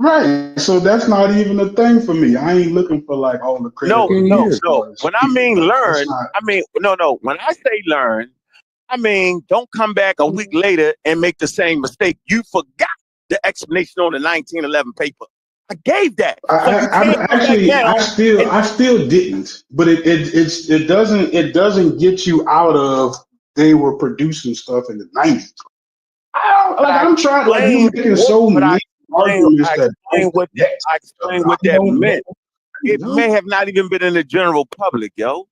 Right. So that's not even a thing for me. I ain't looking for like all the credit No, in no, years no. for this When I people. mean Like that's learn, not. I mean no, no. When I say learn, I mean don't come back a week later and make the same mistake. You forgot the explanation on the 1911 paper. I gave that, so you I'm can't come back actually, now. And I still didn't, but it doesn't get you out of they were producing stuff in the 90s. but Like I I'm trying, like explained you're making what, so but many arguments I that don't explained what that connect I to each other. explained what I that don't know. meant. It may have not even been in the general public, yo.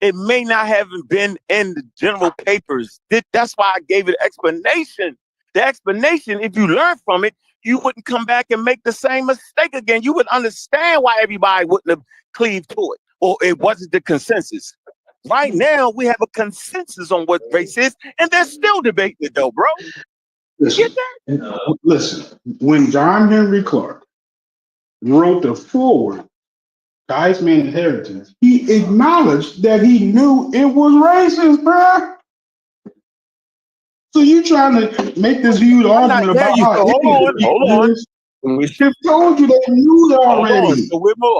It may not have been in the general papers. That's why I gave it an explanation. The explanation, if you learn from it, you wouldn't come back and make the same mistake again. You would understand why everybody wouldn't have cleaved to it, or it wasn't the consensus. Right now, we have a consensus on what race is, and they're still debating it, though, bro. You get Listen, that? listen. When John Henry Clark wrote the foreword to Iceman Inheritance, he acknowledged that he knew it was racist, bruh. So you trying to make this huge I'm not argument there. about You how so ignorant hold people on. is? We They should told you they knew it hold on. already.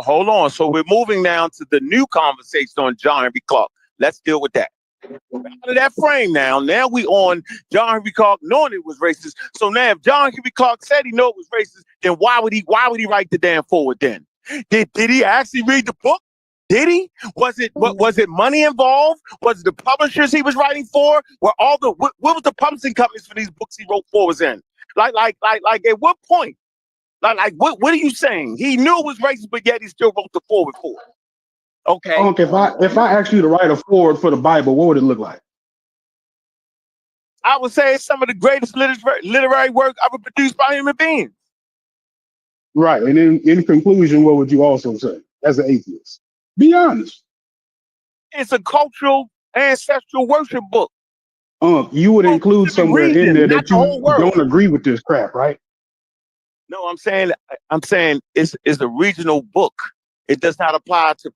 Hold on. So we're moving now to the new conversation on John Henry Clark. Let's deal with that. Out of that frame now. Now we on John Henry Clark knowing it was racist. So now if John Henry Clark said he knew it was racist, then why would he write the damn forward then? Did he actually read the book? Did he? Was it money involved? Was it the publishers he was writing for? Were all the what was the publishing companies for these books he wrote forwards in? Like at what point? What are you saying? He knew it was racist, but yet he still wrote the forward for it. Okay. Okay, if I asked you to write a forward for the Bible, what would it look like? I would say it's some of the greatest literary work ever produced by human beings. Right. And in conclusion, what would you also say as an atheist? Be honest. It's a cultural ancestral worship book. You would For a include specific somewhere in reason, there not that the whole you world. don't agree with this crap, right? No, I'm saying it's a regional book. It does not apply to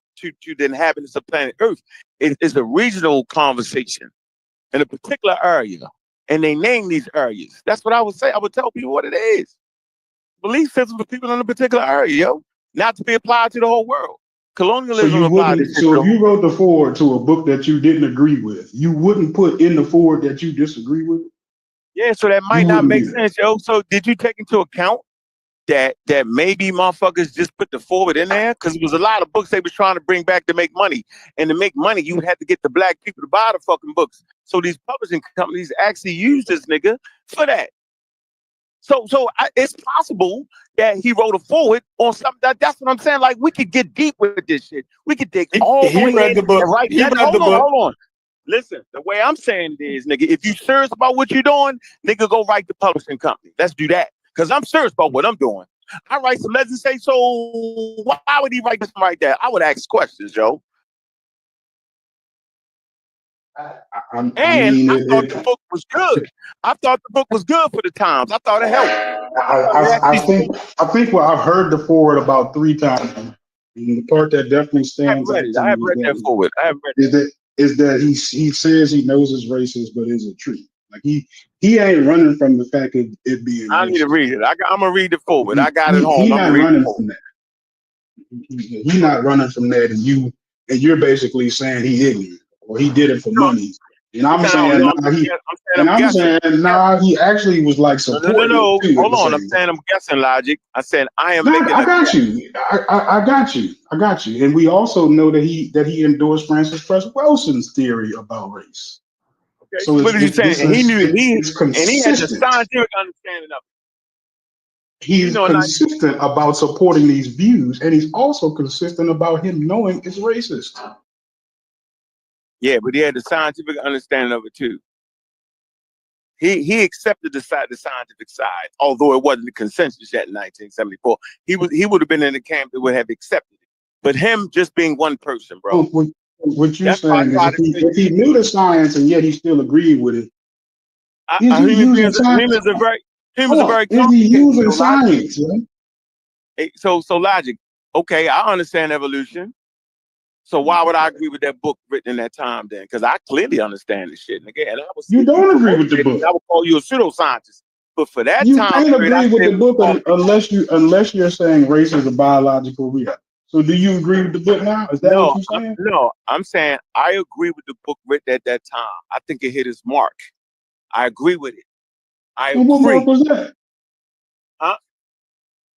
the inhabitants of planet Earth. It's a regional conversation in a particular area. And they name these areas. That's what I would say. I would tell people what it is. Belief system for people in a particular area, yo. Not to be applied to the whole world. So Colonialism you applied wouldn't. this shit to So the if you whole wrote the forward to a book that you didn't agree with, you wouldn't put in the forward that you disagree with. Yeah, so that You might not wouldn't make do that. sense, yo. So did you take into account that maybe motherfuckers just put the forward in there? Because it was a lot of books they was trying to bring back to make money. And to make money, you had to get the black people to buy the fucking books. So these publishing companies actually used this nigga for that. So it's possible that he wrote a forward on something. That's what I'm saying. Like we could get deep with this shit. We could dig all the He way read in the book. and write He that. read the book. Hold on. Listen, the way I'm saying it is, nigga, if you serious about what you're doing, nigga, go write the publishing company. Let's do that. Because I'm serious about what I'm doing. I write some letters and say, so why would he write this like that? I would ask questions, Joe. I And mean, I thought the book was good. I thought the book was good for the times. I thought it helped. I thought it actually. I think well, I've heard the forward about 3 times. And the part that definitely I haven't stands read out it. to I me haven't read that forward. I haven't read is that he says he knows it's racist, but is it true? Like he ain't running from the fact of it being I need to racist. read it. I'm gonna read it forward. He, I got it he, home. he I'm gonna not read it running forward. from that. He not running from that, and you're basically saying he ignorant or he did it for No, money. And I'm no, saying no. nah, I'm guessing. he actually was like supporting it No. too at Hold the on. I'm same time. saying I'm guessing logic. I said I am No, making I a got guess. you. I got you. I got you. And we also know that he endorsed Francis Cress Welson's theory about race. Okay. So So what are you saying? And he knew it's and he had the consistent. scientific understanding of it. You He's know, not consistent about supporting these views, and he's also consistent about him knowing it's racist. yeah, but he had the scientific understanding of it too. He accepted the scientific side, although it wasn't the consensus yet in 1974. He would have been in the camp that would have accepted it. But him just being one person, bro. What you're That's why I saying is try to say if he knew the science and yet he still agreed with it, is a he human being using science? humans are very Is he complicated. using So logic. science? Man? So logic. Okay, I understand evolution. So why would I agree with that book written in that time then? Because I clearly understand this shit. And again, I was You if you don't agree with promoted the it, book. I would call you a pseudoscientist. But for that You time can't period, I agree with said the we was book going unless you're saying race is a biological reality. So do you agree with the book now? Is that what you're saying? I'm saying I agree with the book written at that time. I think it hit its mark. I agree with it. I And what mark agree. was that? Huh?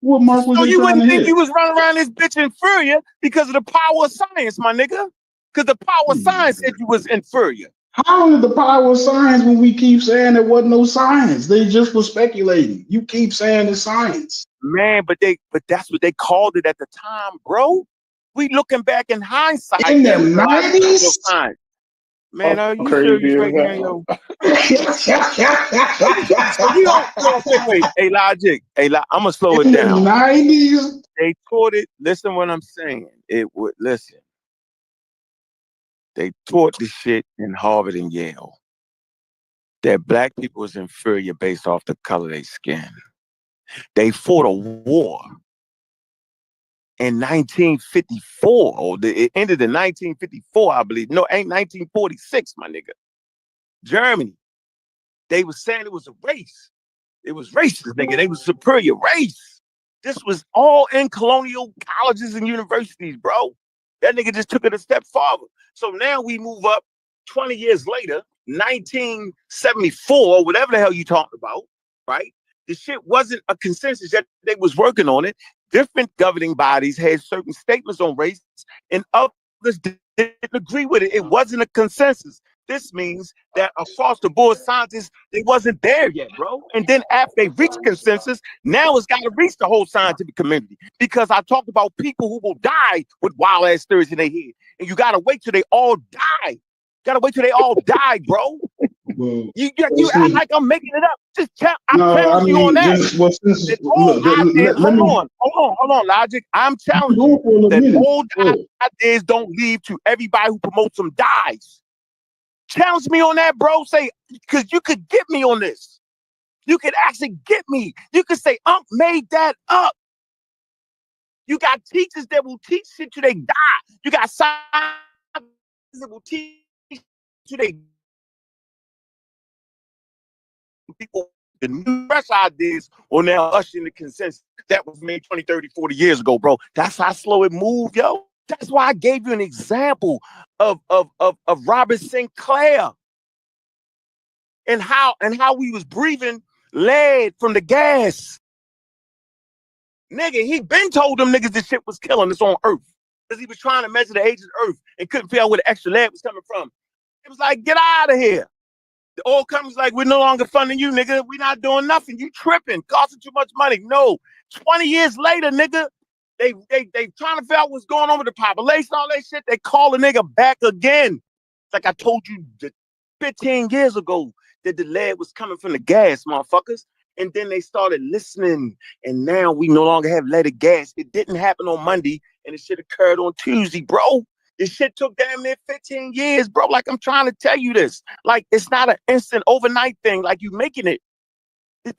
What mark was So they you trying to wouldn't think hit? you was running around this bitch inferior because of the power of science, my nigga. Because the power of science said you was inferior. How is the power of science when we keep saying there wasn't no science? They just were speculating. You keep saying it's science. Man, but that's what they called it at the time, bro. We looking back in hindsight, In now the we realize it was no 90s? science. Man, I'm are you crazy serious as right now, hell. yo? So we don't wait. Hey, Logic. Hey, I'm gonna slow it In the down. 90s? They taught it. Listen, what I'm saying. It would listen. They taught the shit in Harvard and Yale that black people was inferior based off the color of their skin. They fought a war in 1954, or it ended in 1954, I believe. No, ain't 1946, my nigga. Germany. They was saying it was a race. It was racist, nigga. They was superior race. This was all in colonial colleges and universities, bro. That nigga just took it a step farther. So now we move up 20 years later, 1974, whatever the hell you talking about, right? The shit wasn't a consensus yet. They was working on it. Different governing bodies had certain statements on race, and others didn't agree with it. It wasn't a consensus. This means that across the board scientists, they wasn't there yet, bro. And then after they reached consensus, now it's got to reach the whole scientific community. Because I talked about people who will die with wild ass theories in their head. And you got to wait till they all die. Gotta wait till they all die, bro. Well, You act like I'm making it up. I no, I challenge you on mean, that. just well, since That old look, ideas, let me hold on, Logic. I'm challenging go you for a that minute. old ideas don't lead to everybody who promotes them dies. Challenge me on that, bro. Say, because you could get me on this. You could actually get me. You could say, made that up. You got teachers that will teach shit till they die. You got scientists that will teach till they people the new fresh ideas will now usher in the consensus that was made 20, 30, 40 years ago, bro. That's how slow it moved, yo. That's why I gave you an example of Robert Sinclair and how we was breathing lead from the gas. Nigga, he been told them niggas this shit was killing us on Earth. Because he was trying to measure the age of the Earth and couldn't figure out where the extra lead was coming from. It was like, get out of here. The oil company's like, we're no longer funding you, nigga. We're not doing nothing. You tripping, costing too much money. No. 20 years later, nigga, they trying to figure out what's going on with the population, all that shit. They call the nigga back again. Like I told you 15 years ago that the lead was coming from the gas, motherfuckers. And then they started listening. And now we no longer have leaded gas. It didn't happen on Monday, and it shit occurred on Tuesday, bro. This shit took damn near 15 years, bro. Like, I'm trying to tell you this. Like, it's not an instant overnight thing like you making it.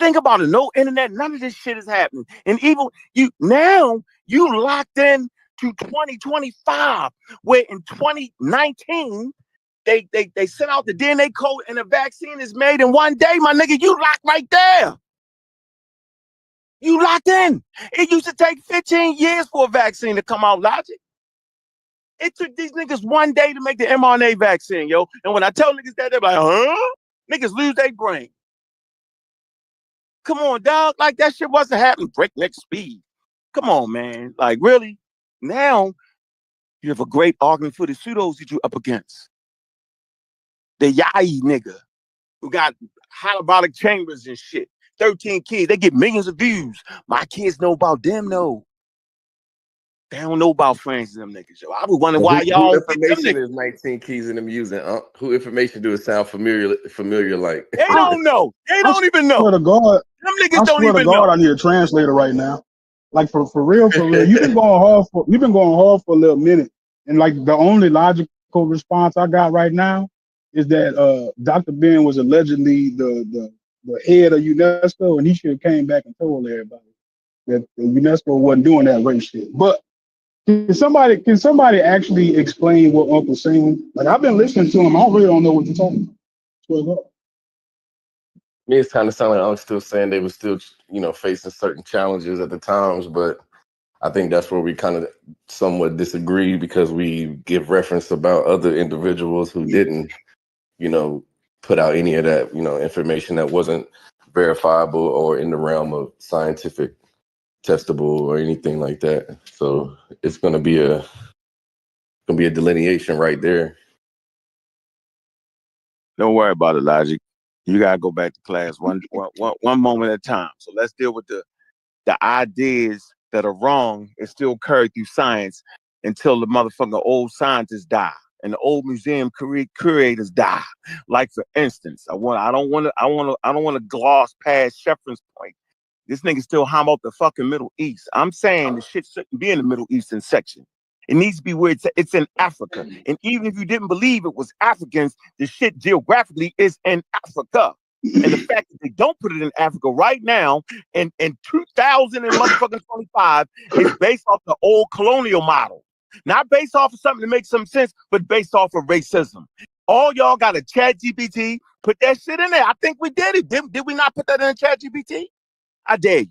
Think about it. No internet, none of this shit is happening. And even you locked in to 2025, where in 2019, they sent out the DNA code and the vaccine is made in one day, my nigga. You locked right there. You locked in. It used to take 15 years for a vaccine to come out, Logic. It took these niggas one day to make the mRNA vaccine, yo. And when I tell niggas that, they're like, huh? Niggas lose their brain. Come on, dog. Like, that shit wasn't happening breakneck speed. Come on, man. Like, really? Now, you have a great argument for the pseudos that you up against. The yai nigga who got hyperbolic chambers and shit. 13 kids. They get millions of views. My kids know about them, though. They don't know about Francis and them niggas, yo. I was wondering why y'all Who get them information niggas. is 19 keys in the music? Who information do it sound familiar like? They don't know. They don't even know. Swear to God, Them niggas I don't swear to even God, know. I need a translator right now. Like for real, for real. You've been going hard for a little minute, and like the only logical response I got right now is that Dr. Ben was allegedly the head of UNESCO, and he should have came back and told everybody that the UNESCO wasn't doing that race shit. But can somebody actually explain what Uncle's saying? Like I've been listening to him, I really don't know what you're talking about. Swear to God. Me, it's kind of sounding like I'm still saying they were still, facing certain challenges at the times, but I think that's where we kind of somewhat disagree because we give reference about other individuals who didn't, put out any of that, information that wasn't verifiable or in the realm of scientific testable or anything like that. So it's gonna be a delineation right there. Don't worry about it, Logic. You gotta go back to class one moment at a time. So let's deal with the ideas that are wrong and still carried through science until the motherfucking old scientists die and the old museum curators die. Like for instance, I don't want to gloss past Sheffrin's point. This nigga still hum out the fucking Middle East. I'm saying the shit shouldn't be in the Middle Eastern section. It needs to be where it's in Africa. And even if you didn't believe it was Africans, the shit geographically is in Africa. And the fact that they don't put it in Africa right now in 2025 is based off the old colonial model. Not based off of something that makes some sense, but based off of racism. All y'all got a chat GPT, put that shit in there. I think we did it. Did we not put that in chat GPT? I dare you.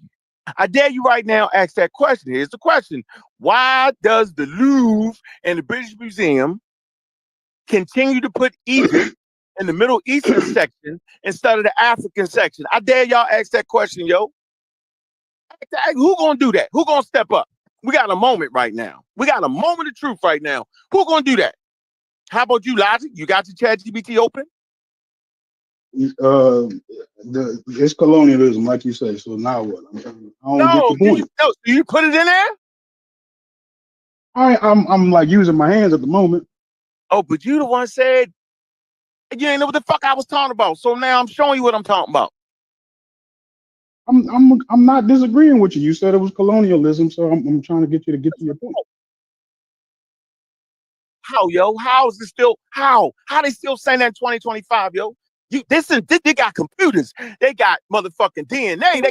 I dare you right now ask that question. Here's the question. Why does the Louvre and the British Museum continue to put Egypt in the Middle Eastern section instead of the African section? I dare y'all ask that question, yo. Who gonna do that? Who gonna step up? We got a moment right now. We got a moment of truth right now. Who gonna do that? How about you, Logic? You got your chat GPT open? It's colonialism, like you say. So now what? I don't get the point. Do you put it in there? I'm like using my hands at the moment. Oh, but you the one said you ain't know what the fuck I was talking about. So now I'm showing you what I'm talking about. I'm not disagreeing with you. You said it was colonialism, so I'm trying to get you to get to your point. How, yo? How is it still? How they still saying that in 2025, yo? They got computers. They got motherfucking DNA.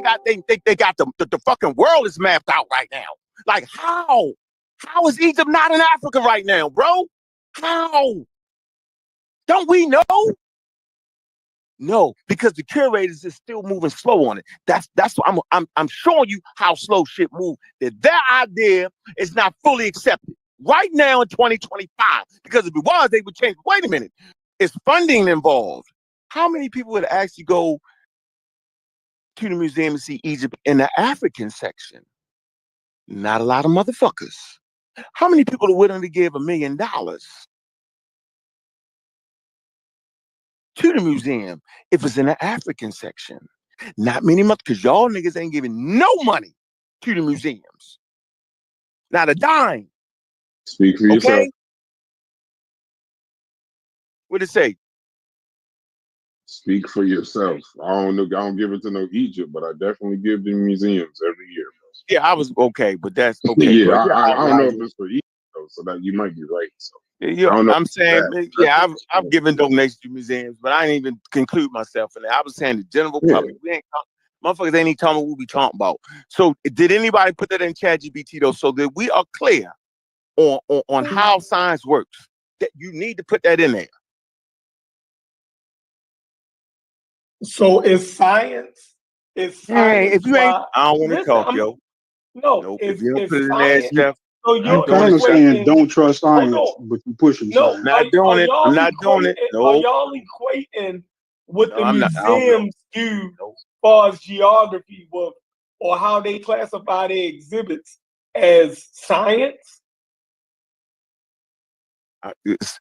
They got the fucking world is mapped out right now. Like how? How is Egypt not in Africa right now, bro? How? Don't we know? No, because the curators is still moving slow on it. That's what I'm showing you how slow shit move. That their idea is not fully accepted right now in 2025. Because if it was, they would change. Wait a minute, is funding involved? How many people would actually go to the museum and see Egypt in the African section? Not a lot of motherfuckers. How many people are willing to give $1 million to the museum if it's in the African section? Not many months, because y'all niggas ain't giving no money to the museums. Not a dime. Speak for yourself. What it say? Speak for yourself. I don't give it to no Egypt, but I definitely give them museums every year. Yeah, I was okay, but that's okay. Yeah, I don't know if it's for Egypt though, so that you might be right. So yeah, I'm saying, yeah, I've given donations to museums, but I didn't even conclude myself in that. I was saying the general public, motherfuckers ain't even telling me what we talking about. So did anybody put that in ChatGPT though, so that we are clear on how science works? That you need to put that in there. So is science? Hey, if you ain't, I don't want to talk, yo. No, nope. If you don't put it in there, Steph. So you're kind of saying don't trust science, but you're pushing science. Not doing it. I'm not doing it. No. Are y'all equating what the museums do as far as geography work or how they classify their exhibits as science?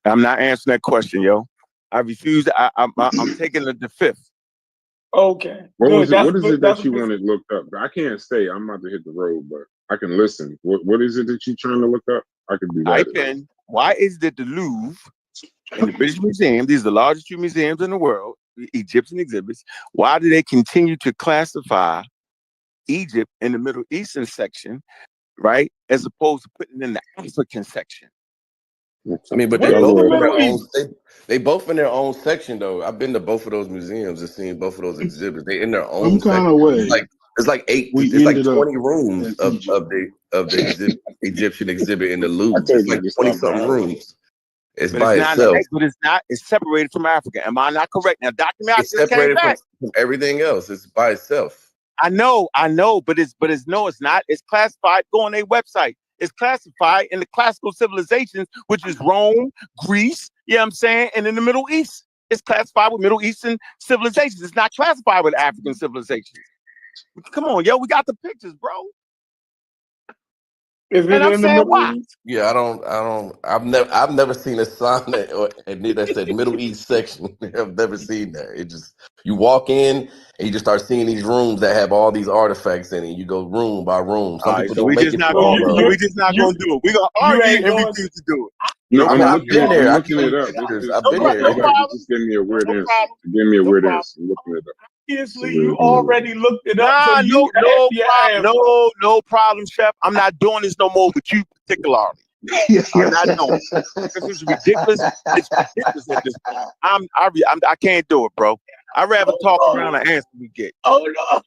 I'm not answering that question, yo. I refuse. I'm taking the fifth. Okay. What is it that you wanted looked up? I can't stay. I'm about to hit the road, but I can listen. What is it that you're trying to look up? I can do that. Why is it the Louvre and the British Museum, these are the largest two museums in the world, Egyptian exhibits, why do they continue to classify Egypt in the Middle Eastern section, right, as opposed to putting it in the African section? I mean, but they both in their own section though. I've been to both of those museums and seen both of those exhibits. They in their own section. It's like 20 rooms of the Egyptian exhibit in the Louvre. It's like 20-something rooms. It's But by it's not. itself. But it's not. It's separated from Africa. Am I not correct? Now, Dr. Mel It's just came separated back. from everything else. It's by itself. I know, but it's no, it's not. It's classified. Go on their website. It's classified in the classical civilizations, which is Rome, Greece, you know what I'm saying, and in the Middle East. It's classified with Middle Eastern civilizations. It's not classified with African civilizations. Come on, yo, we got the pictures, bro. Is it And I'm in the saying Middle why? East? Yeah, I've never seen a sign that said Middle East section. I've never seen that. It just, you walk in and you just start seeing these rooms that have all these artifacts in it. You go room by room. Some All right, people so don't we make just it not through gonna all do of it. them. We just not gonna do it. We gonna argue and refuse to do it. No, I've I'm been there. I looking can it up. pictures. It's I've been there. No it problem. just gave me a weird No answer. problem. It gave me a No weird problem. answer. I'm looking it up. Obviously, you already looked it up. Nah, So you no have problem. No problem, Chef. I'm not doing this no more with you particularly. I'm not doing it. This is ridiculous. It's ridiculous at this point. I can't do it, bro. I'd rather talk around the answer we get. Oh no.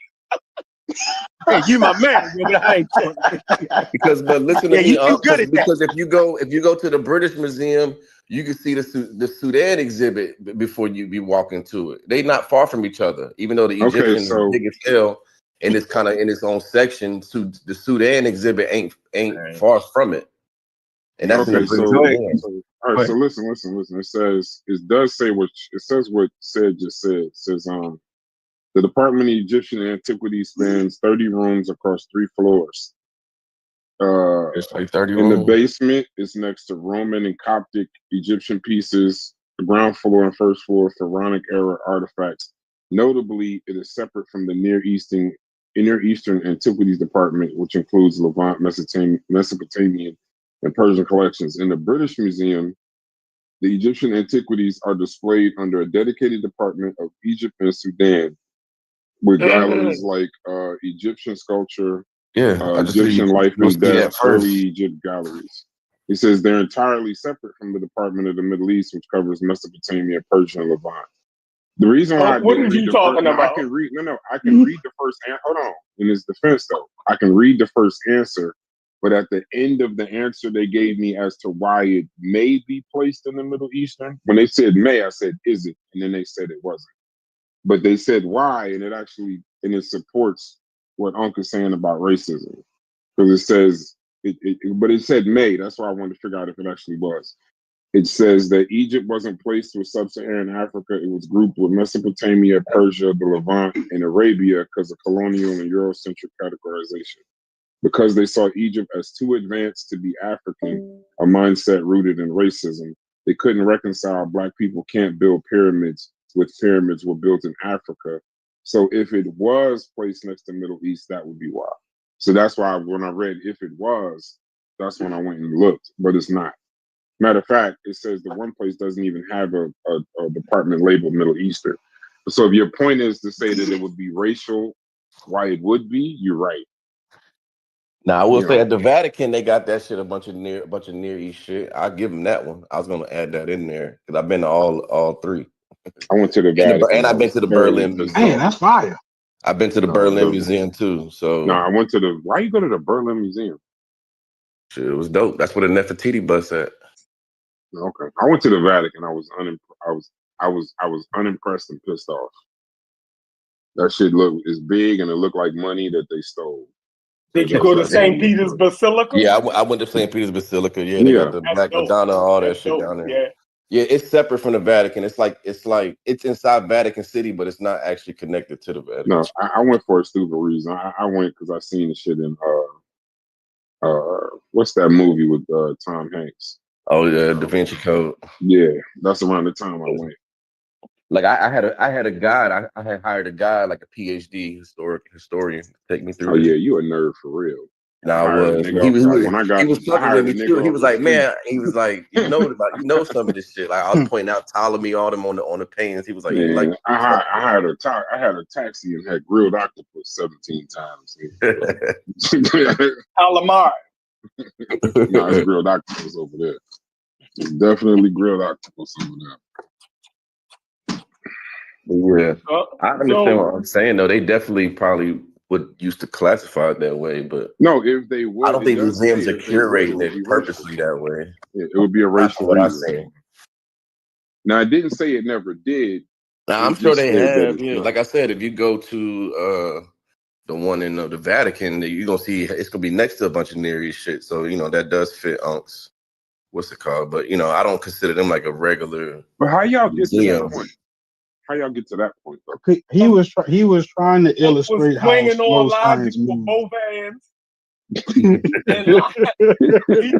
Hey, you my man, bro, but I ain't doing it. But listen to Yeah, me, you good at that. because if you go to the British Museum, you can see the Sudan exhibit before you be walking to it. They not far from each other, even though the Okay, Egyptian so- is big as hell and it's kind of in its own section. So the Sudan exhibit ain't far from it, and that's in the Okay, British so, Museum. all right, so listen. It does say what said just said. It says the Department of Egyptian Antiquities spans 30 rooms across 3 floors. It's like 30 In the rooms. basement is next to Roman and Coptic Egyptian pieces. The ground floor and first floor pharaonic era artifacts. Notably, it is separate from the Near Eastern Antiquities Department, which includes Levant, Mesopotamian, and Persian collections. In the British Museum, the Egyptian antiquities are displayed under a dedicated department of Egypt and Sudan, with galleries like Egyptian sculpture, Egyptian life and death, early Egypt galleries. He says they're entirely separate from the Department of the Middle East, which covers Mesopotamia, Persia, and Levant. The reason why I what didn't are read you the talking first, about? I can read the first. Hold on. In his defense, though, I can read the first answer, but at the end of the answer they gave me as to why it may be placed in the Middle Eastern, when they said may, I said is it, and then they said it wasn't. But they said why, and it supports what Uncle's saying about racism, because it says but it said may. That's why I wanted to figure out if it actually was. It says that Egypt wasn't placed with sub-Saharan Africa. It was grouped with Mesopotamia, Persia, the Levant, and Arabia because of colonial and Eurocentric categorization. Because they saw Egypt as too advanced to be African, a mindset rooted in racism, they couldn't reconcile Black people can't build pyramids with pyramids were built in Africa. So if it was placed next to Middle East, that would be why. So that's why when I read if it was, that's when I went and looked, but it's not. Matter of fact, it says the one place doesn't even have a department labeled Middle Eastern. So if your point is to say that it would be racial, why it would be, you're right. Now I will say at the Vatican they got that shit a bunch of Near East shit. I'll give them that one. I was gonna add that in there because I've been to all 3. I went to the Vatican, and I've been to the Berlin Museum. Man, that's fire. I've been to the Berlin Museum too. So no, I went to the. Why you go to the Berlin Museum? Shit, it was dope. That's where the Nefertiti bus at. Okay, I went to the Vatican. I was unimpressed and pissed off. That shit is big and it looked like money that they stole. Did you go to St. Peter's Basilica? Yeah, I went to St. Peter's Basilica. Yeah, they got the Black dope. Madonna, all That's that shit dope. down there. Yeah, it's separate from the Vatican. It's inside Vatican City, but it's not actually connected to the Vatican. No, I went for a stupid reason. I went because I seen the shit in what's that movie with Tom Hanks? Oh yeah, Da Vinci Code. Yeah, that's around the time I went. Like I had a guide. I had hired a guy, like a PhD historian, to take me through. Oh yeah, you a nerd for real. No, I was. He was talking to me too. He was like, man, you know some of this shit. Like I was pointing out Ptolemy, all them on the paintings. He was like, I had a taxi and had grilled octopus 17 times. Calamari. No, it's grilled octopus over there. It's definitely grilled octopus over there. Yeah, I understand what I'm saying though. They definitely probably would used to classify it that way, but no, if they would, I don't think museums are curating it purposely that way. It would be a racial reason. Now, it didn't say it never did. Now, I'm sure they have. You know, like I said, if you go to the one in the Vatican, you're gonna see it's gonna be next to a bunch of Near East shit. So that does fit Unc's. What's it called? But I don't consider them like a regular. But how y'all get to that point? How y'all get to that point though? He was trying to illustrate how swinging slow on logic science with moves. both hands. He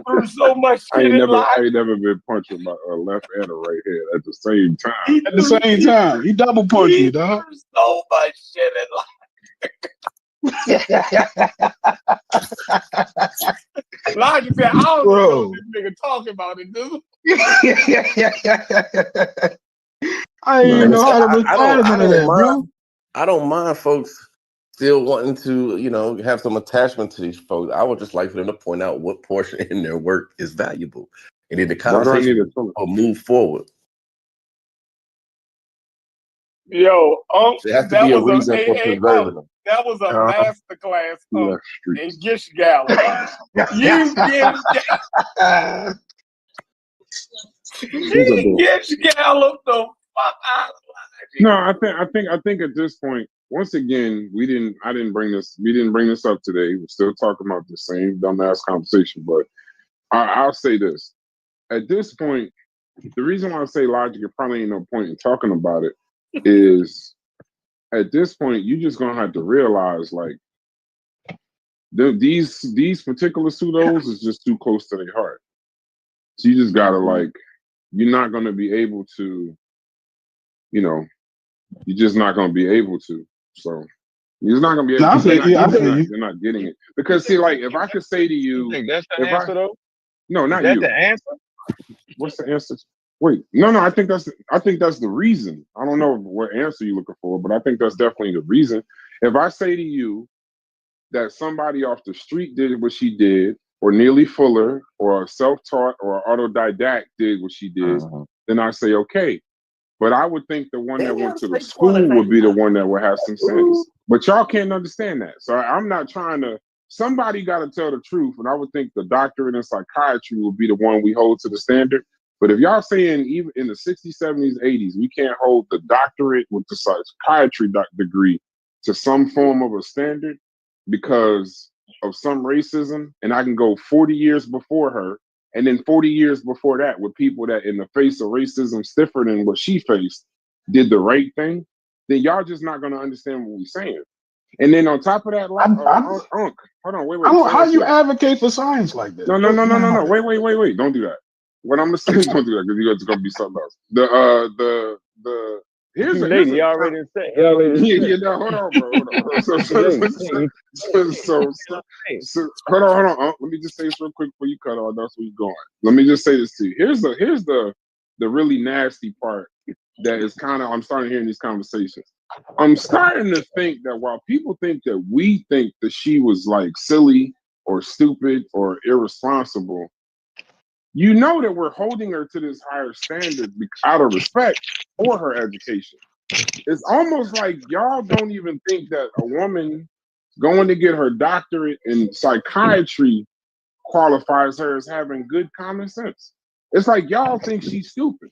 threw so much shit in logic. I ain't never been punched with my left and a right hand at the same time. At the same time, he double punched me, dog. Threw so much shit in logic. Logic said, I don't know what this nigga talking about it, dude. I didn't even know how to reply to that, bro. I don't mind folks still wanting to, have some attachment to these folks. I would just like for them to point out what portion in their work is valuable, and then the conversation will move forward. Yo, there has to be a reason for preserving them. That was a masterclass in Gish Gallop. You Gish Gallop the fuck out of life. No, I think at this point, once again, we didn't bring this up today. We're still talking about the same dumbass conversation, but I'll say this. At this point, the reason why I say logic, it probably ain't no point in talking about it, is at this point, you just gonna have to realize like these particular pseudos is just too close to their heart. So you just gotta you're not gonna be able to, you're just not gonna be able to. So you're not gonna be able to. You're not getting it because see, like if I could say to you, that's the answer though. No, not you. You. That's the answer. What's the answer? Wait, no. I think that's the reason. I don't know what answer you're looking for, but I think that's definitely the reason. If I say to you that somebody off the street did what she did, or Neely Fuller, or a self-taught or autodidact did what she did, then I say okay. But I would think the one that went to the school would be the one that would have some sense. But y'all can't understand that. So I'm not trying to. Somebody got to tell the truth, and I would think the doctorate in psychiatry would be the one we hold to the standard. But if y'all saying even in the 60s, 70s, 80s, we can't hold the doctorate with the psychiatry degree to some form of a standard because of some racism, and I can go 40 years before her, and then 40 years before that with people that in the face of racism stiffer than what she faced did the right thing, then y'all just not going to understand what we're saying. And then on top of that, hold on, wait. How you advocate for science like that? No. Wait. Don't do that. What I'm gonna say is don't do that because it's gonna be something else. Here's a lady already said. Hold on, bro. Hold on. So hold on. Let me just say this real quick before you cut off. That's where you're going. Let me just say this to you. Here's the really nasty part that is kind of I'm starting hearing these conversations. I'm starting to think that while people think that we think that she was like silly or stupid or irresponsible, that we're holding her to this higher standard out of respect for her education. It's almost like y'all don't even think that a woman going to get her doctorate in psychiatry qualifies her as having good common sense. It's like y'all think she's stupid.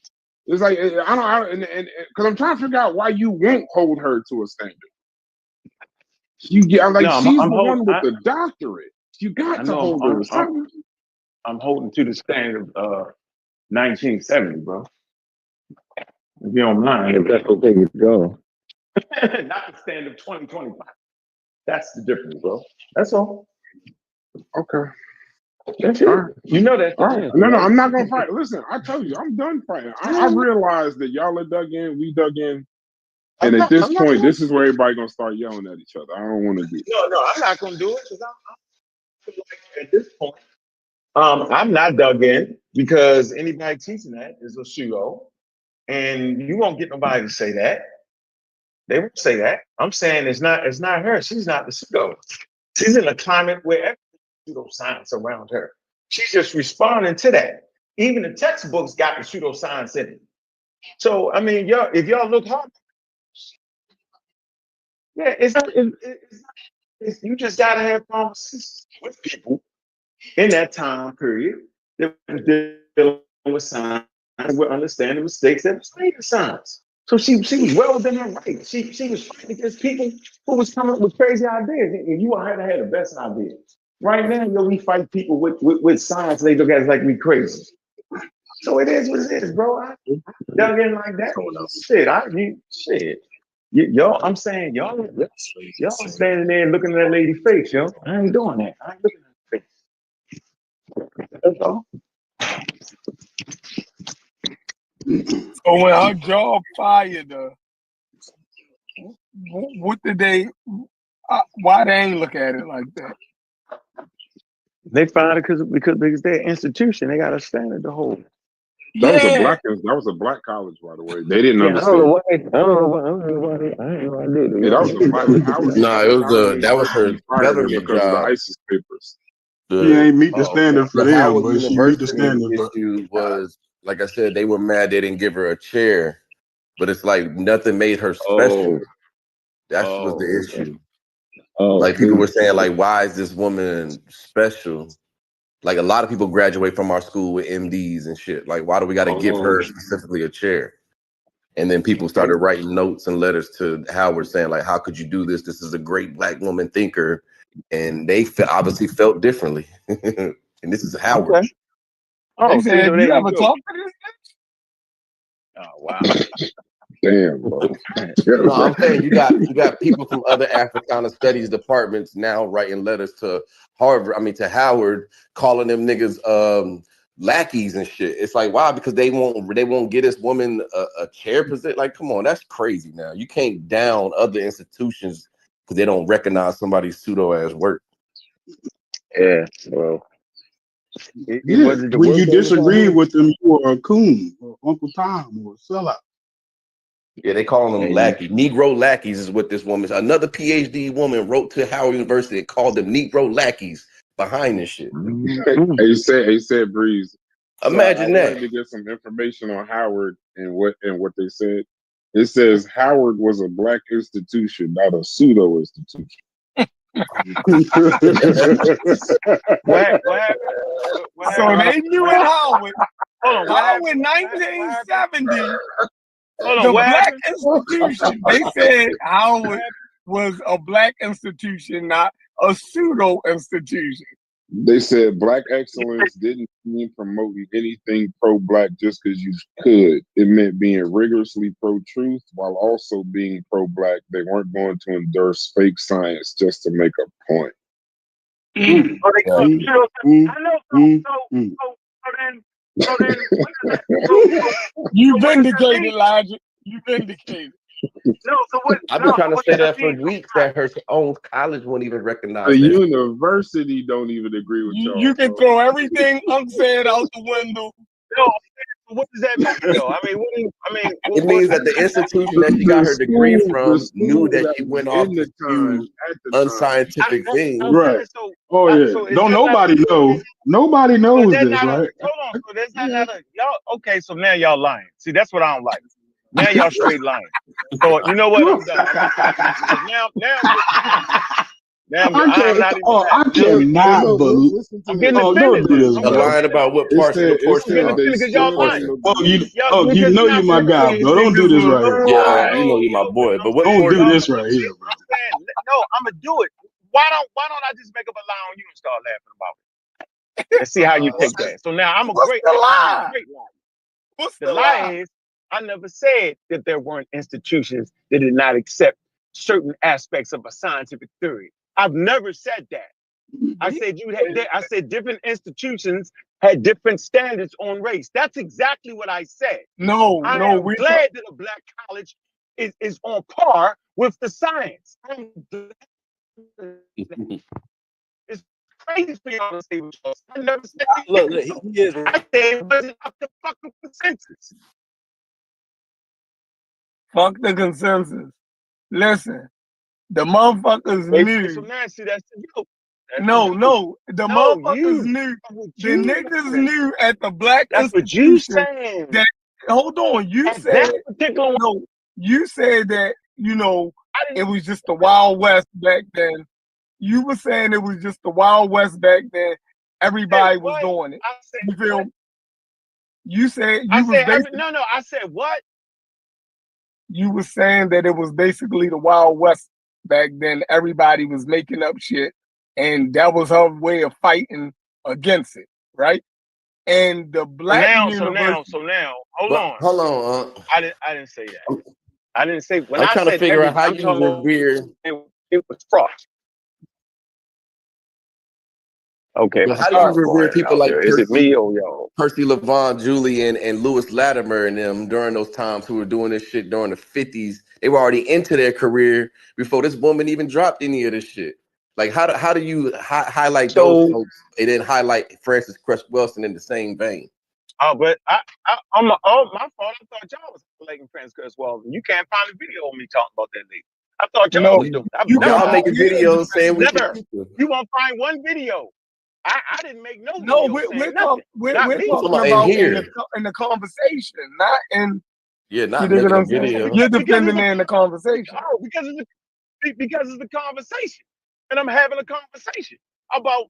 It's like because I'm trying to figure out why you won't hold her to a standard. She's the one with the doctorate. You got to hold her. I'm holding to the standard of 1970, bro. If you don't mind, if that's okay with you. Not the standard of 2025. That's the difference, bro. That's all. Okay. That's it. Right. You know that. Right. No, I'm not gonna fight. Listen, I told you, I'm done fighting. I realized that y'all are dug in, we dug in, and at this point, this is where everybody gonna start yelling at each other. I don't want to do it. No, I'm not gonna do it because I'm like at this point, I'm not dug in because anybody teaching that is a pseudo, and you won't get nobody to say that. They won't say that. I'm saying it's not her. She's not the pseudo. She's in a climate where pseudoscience around her. She's just responding to that. Even the textbooks got the pseudoscience in it. So I mean, if y'all look hard, you just gotta have conversations with people in that time period that was dealing with science and would understand the mistakes that was made in science. So she was well within her right. She was fighting against people who was coming up with crazy ideas, and you had to have the best ideas. Right now, we fight people with science. They look at us like we crazy. So it is what it is, bro. I dug in like that. Shit. Y'all, I'm saying y'all standing there looking at that lady's face, yo. I ain't doing that. I ain't looking at her face. That's all. So when her job fired her, what did they? Why they ain't look at it like that? They fired it because they're an institution. They got a standard to hold. That was a black college, by the way. They didn't understand. I don't know why. I did. Yeah, that was a black. Howard. Nah, it was that was her government because of the job. ISIS papers. He ain't meet the standard for The them, Howard but she meet the University standard. But issue was, like I said, they were mad they didn't give her a chair, but it's like nothing made her special. That was the issue. Like people were saying, like, why is this woman special? Like a lot of people graduate from our school with MDs and shit. Like, why do we got to give her specifically a chair? And then people started writing notes and letters to Howard saying, like, how could you do this? This is a great black woman thinker. And they obviously felt differently. And this is Howard. Okay. They said, you ever talk to this bitch? Oh, wow. Damn, bro. No, I'm saying you got people from other Africana studies departments now writing letters to to Howard, calling them niggas lackeys and shit. It's like, why? Because they won't get this woman a chair position. Like, come on, that's crazy. Now you can't down other institutions because they don't recognize somebody's pseudo ass work. Yeah, well, it wasn't when you disagree with them, you were a coon or Uncle Tom or a sellout. Yeah, they call them lackey. Negro lackeys is what this woman. Another PhD woman wrote to Howard University and called them Negro lackeys behind this shit. He said, Breeze. Imagine I that. wanted to get some information on Howard and what they said. It says Howard was a black institution, not a pseudo institution. What? So they knew in Howard. Howard 1970. The black institution. They said Howard was a black institution, not a pseudo institution. They said black excellence didn't mean promoting anything pro-black just because you could. It meant being rigorously pro-truth while also being pro-black. They weren't going to endorse fake science just to make a point. You vindicated, Elijah. You vindicated. I've been trying to say that for weeks that her own college won't even recognize the that. University don't even agree with y'all. You can throw everything unsaid out the window. No, what does that mean, though? It means that the institution that she got her degree from knew that she went off to do unscientific things. Right. Don't nobody know. Nobody knows this, right? Hold on. So there's not y'all. Okay, so now y'all lying. See, that's what I don't like. Now y'all straight lying. So you know what? I'm done. I cannot believe. I'm getting offended. I'm lying about what parts of the portion. Because y'all lying. You know you my guy, bro. Don't do this right here. Yeah, you know you my boy. But what don't do this right here, bro. No, I'm gonna do it. Why don't I just make up a lie on you and start laughing about it? Let's see how you take that. So now I'm a great lie. What's the lie is I never said that there weren't institutions that did not accept certain aspects of a scientific theory. I've never said that. I said different institutions had different standards on race. That's exactly what I said. I'm glad that a black college is on par with the science. It's crazy for y'all to say what y'all said. I never said that. Look, he is. I said it wasn't up to fucking consensus. Fuck the consensus. Listen, the motherfuckers knew. So now, see, that's the joke. The motherfuckers knew. The niggas knew at the black institution. That's what you saying. That, hold on, you at said you said that it was just the Wild West back then. You were saying it was just the Wild West back then. Everybody was doing it. You feel? You said I you was said basically no. I said what? you was saying that it was basically the Wild West back then. Everybody was making up shit, and that was her way of fighting against it, right? And the black universe. So now, hold But on. hold on, I didn't say that. I didn't say when I'm I trying to said figure out everybody. how I'm you talking about revere. it was Frost. Okay, But my how do you car's revere going people out like there. Is it me or y'all? Percy LaVon, Julian, and Lewis Latimer and them during those times who were doing this shit during the 50s? They were already into their career before this woman even dropped any of this shit. Like, how do you highlight those So, folks and then highlight Francis Cress Wilson in the same vein? but my fault. I thought y'all was highlighting Prince Chris Walton. You can't find a video of me talking about that lady. I thought y'all No, was doing. I've you never can Y'all heard. making videos saying we Never. people. You won't find one video. I didn't make no no, video we're saying nothing. Not we're me. I'm talking talking about in about here. in the conversation, not in. Yeah, You not dig what making a I'm saying? video. You're Because defending it's me in the conversation. because it's a conversation, and I'm having a conversation about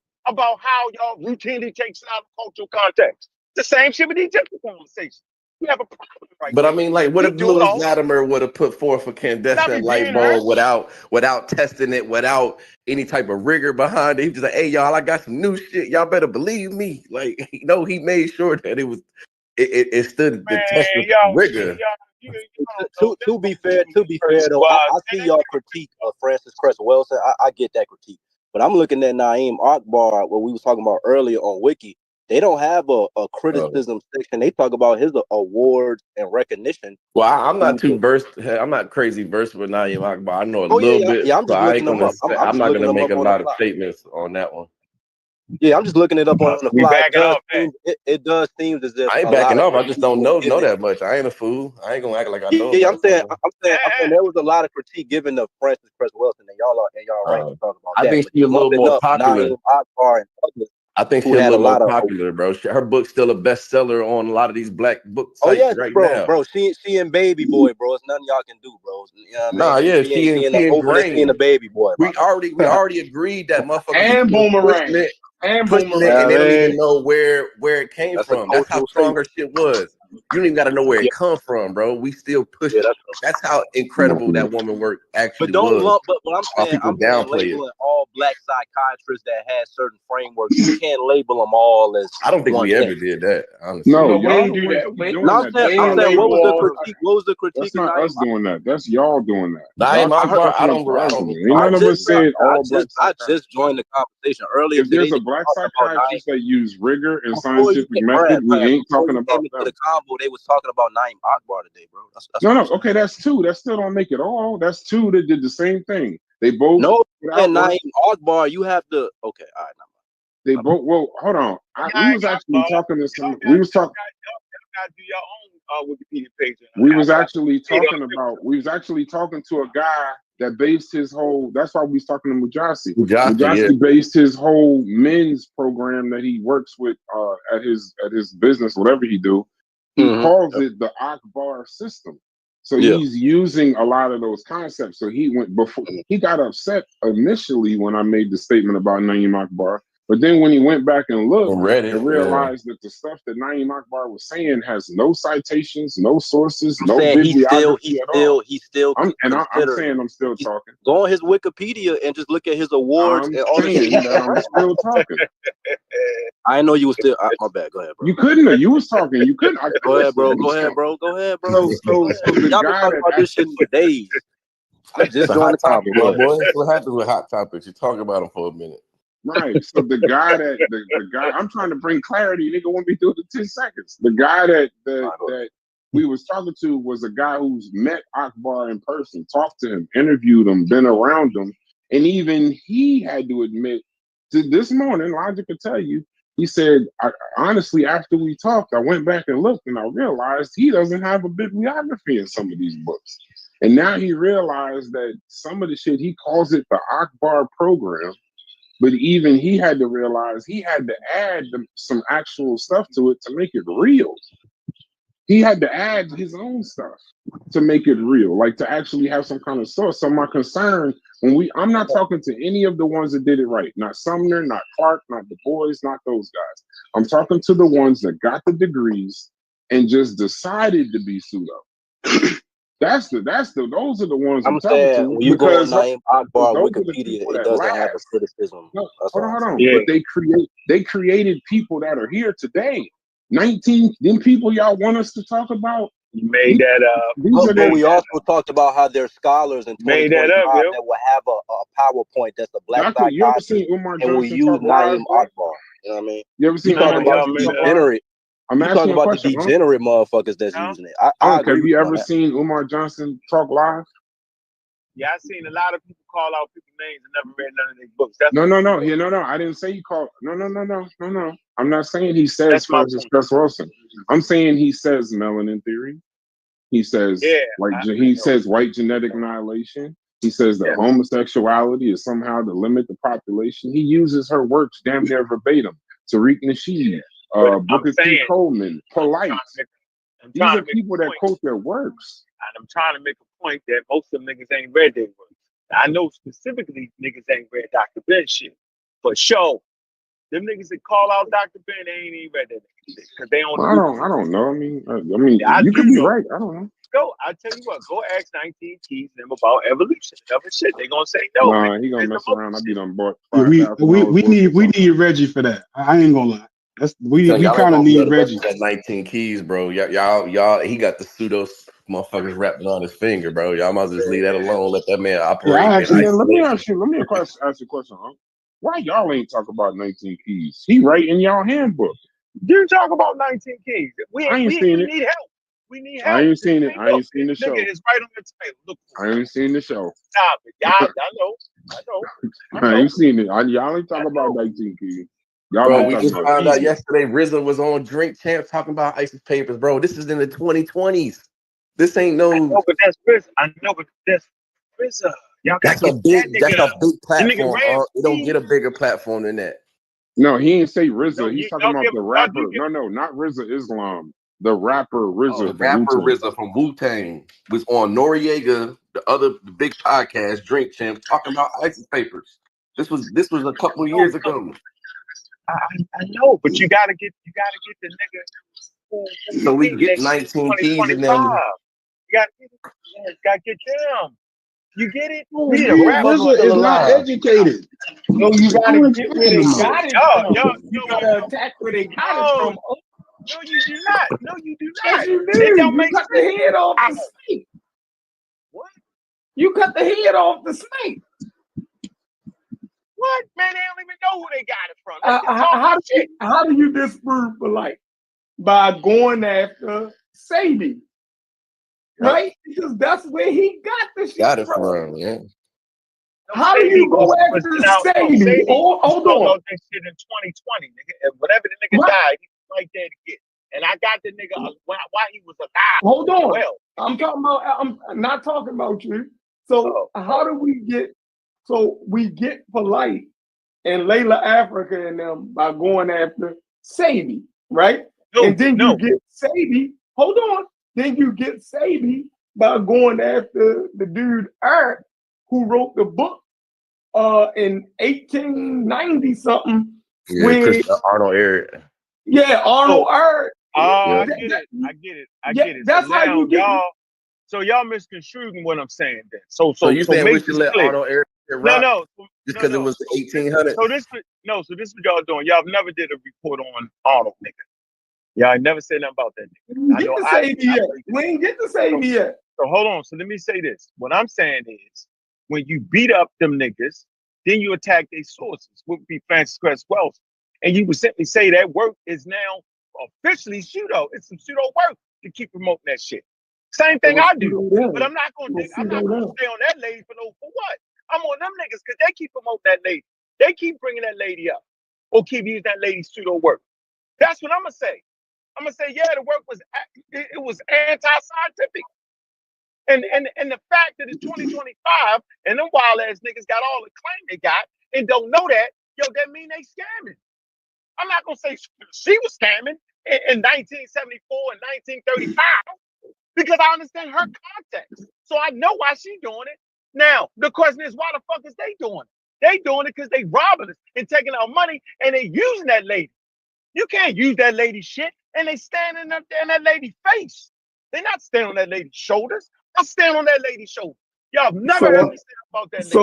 how y'all routinely takes it out of cultural context. The same shit with Egyptian conversation. We have a problem right But I there. mean, like, what We if do it Lewis all. Latimer would have put forth a Not candescent me light being her. bulb without testing it, without any type of rigor behind it? He just like, hey, y'all, I got some new shit. Y'all better believe me. Like, he made sure that it stood the Man, test of rigor. you don't know. To be fair though, I see y'all critique of Francis Cress Wilson. I get that critique, but I'm looking at Naeem Akbar, what we was talking about earlier on Wiki. They don't have a criticism section. They talk about his awards and recognition. Well, I'm not too versed. I'm not crazy versed with Naeem Akbar. I know a Oh little bit, yeah. I'm so just I looking ain't them gonna up. say, I'm I'm just not looking gonna them make up a on the lot of fly. statements on that one. Yeah, I'm just looking it up on the We fly. backing off that. It does seem as if I ain't a lot backing of off. I just don't know given. that much. I ain't a fool. I ain't gonna act like I know Yeah, about something. I'm saying there was a lot of critique given to Francis Cress Wilson, and y'all right to talk about I that. think But she's a you little bumping more up popular. Naeem Akbar and others I think who she's a had a little more lot of. popular, bro. Her book's still a bestseller on a lot of these black book Oh sites yeah, right bro. now. She and Baby Boy, bro. It's nothing y'all can do, bro. You know what I mean? Nah, yeah, She in the she opening scene of ingrained. Baby Boy, my We man. already agreed that motherfuckers is And still Boomerang. And pushing it, Yeah, and Boomerang. they don't man. even know where it came That's a from. That's how cultural strong her statement. shit was. You don't even got to know where Yeah, it come from, bro. We still push yeah, it. That's how incredible that woman work but actually don't was. lump. But what While people I'm saying downplay it. labeling all black psychiatrists that had certain frameworks. You can't label them all as I don't think one we ever thing. did that, honestly. No, No, we y'all ain't the do ones that. who doing No, that. We That's I'm ain't not saying label what was the all. Naeem. critique? What was the critique That's of not Naeem? us doing that. That's y'all doing that. Naeem Y'all keep I Akbar, fucking up the I don't argument. Ain't I none of just us said all black I psychiatrists. just joined the conversation earlier If today. there's They a were black talking about Naeem. psychiatrist that use rigor and Before you scientific get method, we ain't before talking you came about into them. the combo, they was talking about Naeem Akbar today, bro. That's No, what no, I'm saying. okay, that's two. That still don't make it all. That's two that did the same thing. They both No, put out and work. Naeem Akbar, you have to. Okay, all right, They now. both. Well, hold on. We was actually talking to some. We was talking. Y'all do your own Wikipedia page. We was actually talking about. We was actually talking to a guy that based his whole. That's why we was talking to Mujasi. Joshua, yeah. Mujasi based his whole men's program that he works with at his business, whatever he do. He calls it the Akbar system. So Yeah. he's using a lot of those concepts. So he went before he got upset initially when I made the statement about Naeem Akbar. But then when he went back and looked On Reddit, and realized that the stuff that Naeem Akbar was saying has no citations, no sources, I'm no saying bibliography at all. he still I'm considered. saying I'm still talking. Go on his Wikipedia and just look at his awards I'm and all the shit. saying that I'm still talking. I know you was still. My bad. Go ahead, bro. You couldn't have. You was talking. You couldn't. Go ahead, bro. Go ahead, bro. Go ahead, bro. So the Y'all been guy talking that about this shit for days. I it's just a joined hot the topic, combo. Go my ahead. boy. That's what happens with hot topics. You talk about them for a minute. Right. So the guy that the guy I'm trying to bring clarity, nigga won't be doing it in 10 seconds. The guy that we was talking to was a guy who's met Akbar in person, talked to him, interviewed him, been around him, and even he had to admit to this morning, Logic could tell you, he said, honestly, after we talked, I went back and looked and I realized he doesn't have a bibliography in some of these books. And now he realized that some of the shit, he calls it the Akbar program. But even he had to realize he had to add some actual stuff to it to make it real. He had to add his own stuff to make it real, like to actually have some kind of source. So my concern I'm not talking to any of the ones that did it right. Not Sumner, not Clark, not Du Bois, not those guys. I'm talking to the ones that got the degrees, and just decided to be pseudo. Those are the ones I'm I'm talking saying to when you go on because Naeem Akbar those are the Wikipedia, people it that doesn't have a last. criticism. No, That's hold all I'm on. saying. Yeah. But they created people that are here today. 19 them people y'all want us to talk about. You made that up. But we also talked about how there's scholars in Made that 2025 up, yo. that will have a PowerPoint that's a black Doctor, you ever copy seen Umar and will Johnson use talk live? Naeem Akbar. You know what I mean? You ever You seen talking Umar about Johnson the talk live? degenerate. I'm You asking talking you a about the question. degenerate motherfuckers that's using it. I agree Have with you you ever on that. seen Umar Johnson talk live? Yeah, I seen a lot of people call out people's names and never read none of their books. That's No. I didn't say you call. No. I'm not saying he says Francis Cress Wilson. I'm saying he says melanin theory. He says white genetic annihilation. He says that homosexuality is somehow to limit the population. He uses her works damn near verbatim. Tariq Nasheed, Booker T. Coleman, Polite. These are people that quote their works. And I'm trying to make a point that most of them niggas ain't read their works. I know specifically niggas ain't read Dr. Ben shit. For sure. Them niggas that call out Dr. Ben, they ain't even read that shit. Because they don't I don't know. I mean, you could be right. I don't know. Go, I tell you what, go ask 19 Keys them about evolution and other shit. They gonna say no. Nah, he gonna mess around. I be done bought we need Reggie for that. I ain't gonna lie. We kind of need Reggie. That 19 Keys, bro. Y'all. He got the pseudo motherfuckers wrapped on his finger, bro. Y'all might just leave that alone. Let that man operate. Let me ask you a question, huh? Why y'all ain't talk about 19 Keys? He right in y'all handbook. You talk about 19 Keys. We need help. We need help. I ain't seen it. I ain't seen the show. Nigga is right on the title. Look, I ain't seen the show. Stop it. I know. I ain't seen it. Y'all ain't talking about 19 Keys. Bro, we just found out yesterday RZA was on Drink Champs talking about ISIS papers, bro. This is in the 2020s. This ain't no. I know, but that's RZA. I know, but that's RZA. That's a big platform. It don't get a bigger platform than that. No, he ain't say RZA. No, he's talking about the rapper. No, not RZA Islam. The rapper RZA. The rapper RZA from Wu-Tang was on Noriega, the big podcast, Drink Champs, talking about ISIS papers. This was a couple of years ago. I know, but you gotta get the nigga. So we get 19 Keys and then you gotta get them. You get it? RZA is not educated. No, you gotta get where they got it from. You gotta attack where they got it from. No, you do not. No, you do not. Yes, you do. You cut the head off the snake. What? You cut the head off the snake. What? Man, they don't even know who they got it from. How do you disprove Polite? By going after Sadie. Right? Because that's where he got the shit got it from, yeah. How do you go after Sadie? Hold on. That shit in 2020, nigga. And whatever the nigga died, he was right there to get. And I got the nigga while he was alive. Hold on. Well, I'm not talking about you. So how do we get? So we get Polite and Layla Africa and them by going after Sadie, right? And then you get Sadie. Hold on. Then you get Sadie by going after the dude Eric, who wrote the book in 1890 something. Yeah, Arnold Eric. Yeah, Arnold Eric. I get it. That's how you get y'all. So y'all misconstruing what I'm saying then. So you saying we should let Arnold Eric rock? No. Just because it was the 1800s. So this is what y'all doing. Y'all never did a report on Arnold, nigga. Y'all never said nothing about that nigga. We ain't get to say me yet. So hold on. So let me say this. What I'm saying is, when you beat up them niggas, then you attack their sources, would be Francis Cress Wells, and you would simply say that work is now officially pseudo. It's some pseudo work to keep promoting that shit. Same thing I do, but I'm not gonna stay on that lady for what? I'm on them niggas because they keep promoting that lady. They keep bringing that lady up, or keep using that lady's pseudo work. That's what I'm gonna say. I'm gonna say, yeah, the work was anti-scientific. And the fact that it's 2025 and them wild ass niggas got all the claim they got and don't know that, that mean they scamming. I'm not gonna say she was scamming in 1974 and 1935 because I understand her context. So I know why she's doing it. Now, the question is, why the fuck is they doing it? They doing it because they robbing us and taking our money and they using that lady. You can't use that lady's shit and they standing up there in that lady's face. They're not standing on that lady's shoulders. I stand on that lady's shoulders. Y'all have never heard me say about that lady.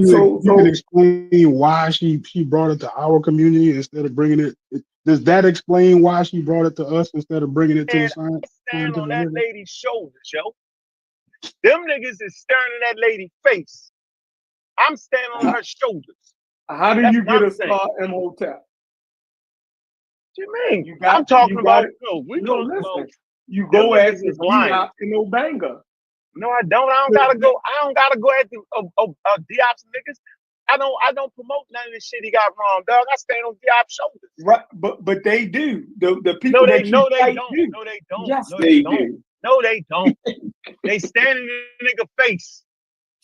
You can explain why she brought it to our community instead of bringing it. Does that explain why she brought it to us instead of bringing it to the science? Stand on that lady's shoulders, yo. Them niggas is staring in that lady's face. I'm standing on her shoulders. How do you get a star M-Hotep? What you mean? I'm talking about it. No, we talking about. You go at the Diop in Obanga. No, I don't. I don't gotta go at the Diop's niggas. I don't promote none of this shit he got wrong, dog. I stand on Diop's shoulders. Right, but they do. The people that you fight do. No, they don't. Yes, they do. No, they don't. They stand in the nigga face.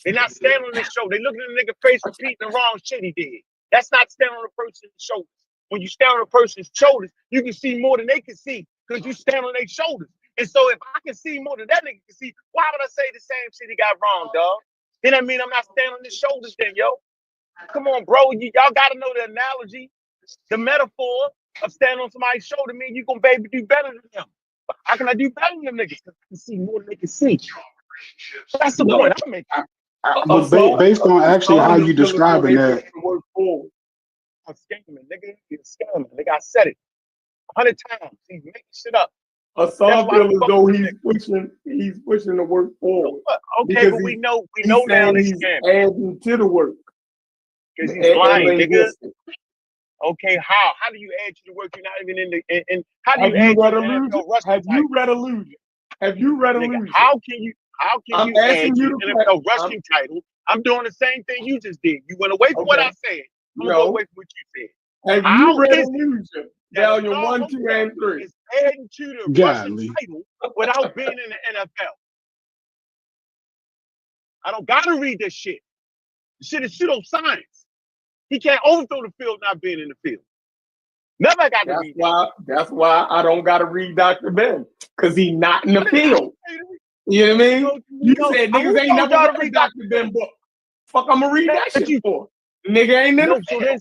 They're not standing on his shoulder. They looking in the nigga face repeating the wrong shit he did. That's not standing on a person's shoulders. When you stand on a person's shoulders, you can see more than they can see because you stand on their shoulders. And so if I can see more than that nigga can see, why would I say the same shit he got wrong, dog? Then that mean I'm not standing on his shoulders then, yo. Come on, bro. Y'all got to know the analogy, the metaphor of standing on somebody's shoulder mean you gonna baby do better than them. How can I do better than them niggas? Because I can see more than they can see. So that's the point I'm making. But based on actually how you describing that. I'm scamming, nigga. You're scamming. Nigga, I said it 100 times. He's making shit up. Assad feels as though he's pushing the work forward. Okay, but we know now he's adding to the work. Because he's lying, nigga. Okay, how? How do you add to the work? You're not even in the how do you add to the NFL rushing title? Have you read Illusion? Have you read Illusion? How can you add to the NFL rushing title? I'm doing the same thing you just did. You went away from what I said. I'm going away from what you said. Have you read Illusion? Volume 1, 2, and 3. It's adding to the rushing title without being in the NFL. I don't gotta read this shit. The shit is pseudoscience. He can't overthrow the field not being in the field. Never got to read that. That's why I don't gotta read Dr. Ben. Because he's not in the field. You know what I mean? You said niggas ain't never got to read Dr. Ben book. Fuck, I'm gonna read that shit for. Nigga ain't in the field.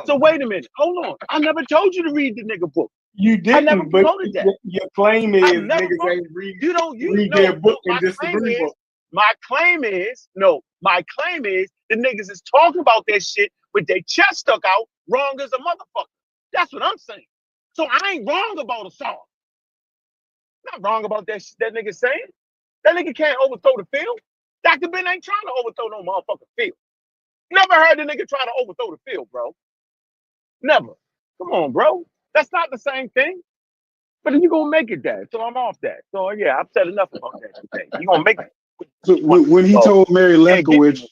So wait a minute. Hold on. I never told you to read the nigga book. You didn't. I never promoted that. Your claim is niggas ain't read their book and disagree book. My claim is the niggas is talking about that shit with their chest stuck out, wrong as a motherfucker. That's what I'm saying. So I ain't wrong about a song. Not wrong about that shit that nigga saying. That nigga can't overthrow the field. Dr. Ben ain't trying to overthrow no motherfucking field. Never heard the nigga try to overthrow the field, bro. Never. Come on, bro. That's not the same thing. But you gonna make it that. So I'm off that. So yeah, I've said enough about that today. You gonna make it. So when he told Mary Lefkowitz,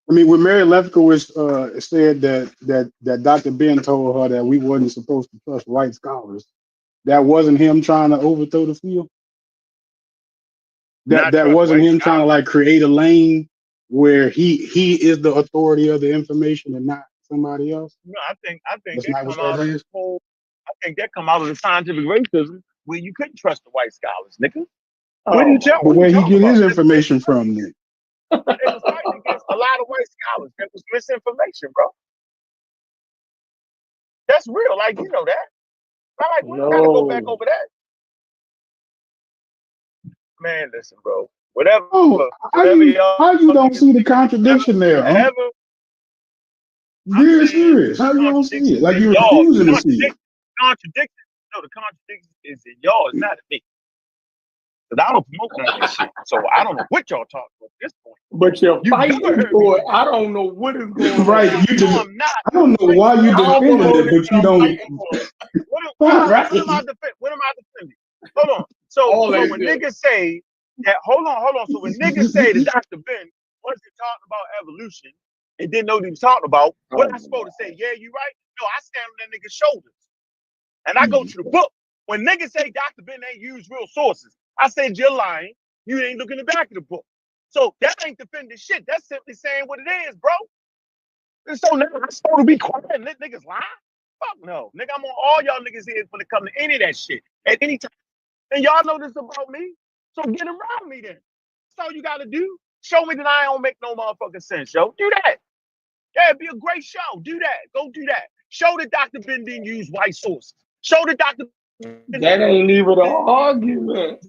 when Mary Lefkowitz said that Dr. Ben told her that we wasn't supposed to trust white scholars, that wasn't him trying to overthrow the field? That wasn't him trying to like create a lane where he is the authority of the information and not somebody else? No, I think that come out of the scientific racism where you couldn't trust the white scholars, nigga. But where he get his information from then? They was fighting against a lot of white scholars. That was misinformation, bro. That's real. Like, you know that. We gotta go back over that. Man, listen, bro. Whatever. How you don't see the contradiction there? Dead serious. How you don't see it? Like you're refusing to see it. Contradiction. No, the contradiction is in y'all. It's not in me. Because I don't promote none of this shit. So I don't know what y'all talking about at this point. But you're fighting for it. I don't know what is going on. Right. I don't know why you defending it, but you don't. What am I defending? Hold on. So when niggas say that, hold on. So when niggas say that Dr. Ben wasn't talking about evolution and didn't know what he was talking about, what am I supposed to say? Yeah, you right? No, I stand on that nigga's shoulders. And I go to the book. When niggas say Dr. Ben ain't use real sources, I said you're lying. You ain't looking in the back of the book. So that ain't defending shit. That's simply saying what it is, bro. And so now I'm supposed to be quiet and let niggas lie? Fuck no. Nigga, I'm on all y'all niggas' ears when it comes to any of that shit at any time. And y'all know this about me. So get around me then. That's all you gotta do. Show me that I don't make no motherfucking sense, yo. Do that. Yeah, it'd be a great show. Do that. Go do that. Show that Dr. Ben didn't use white sources. Show that Dr. That ain't even an argument.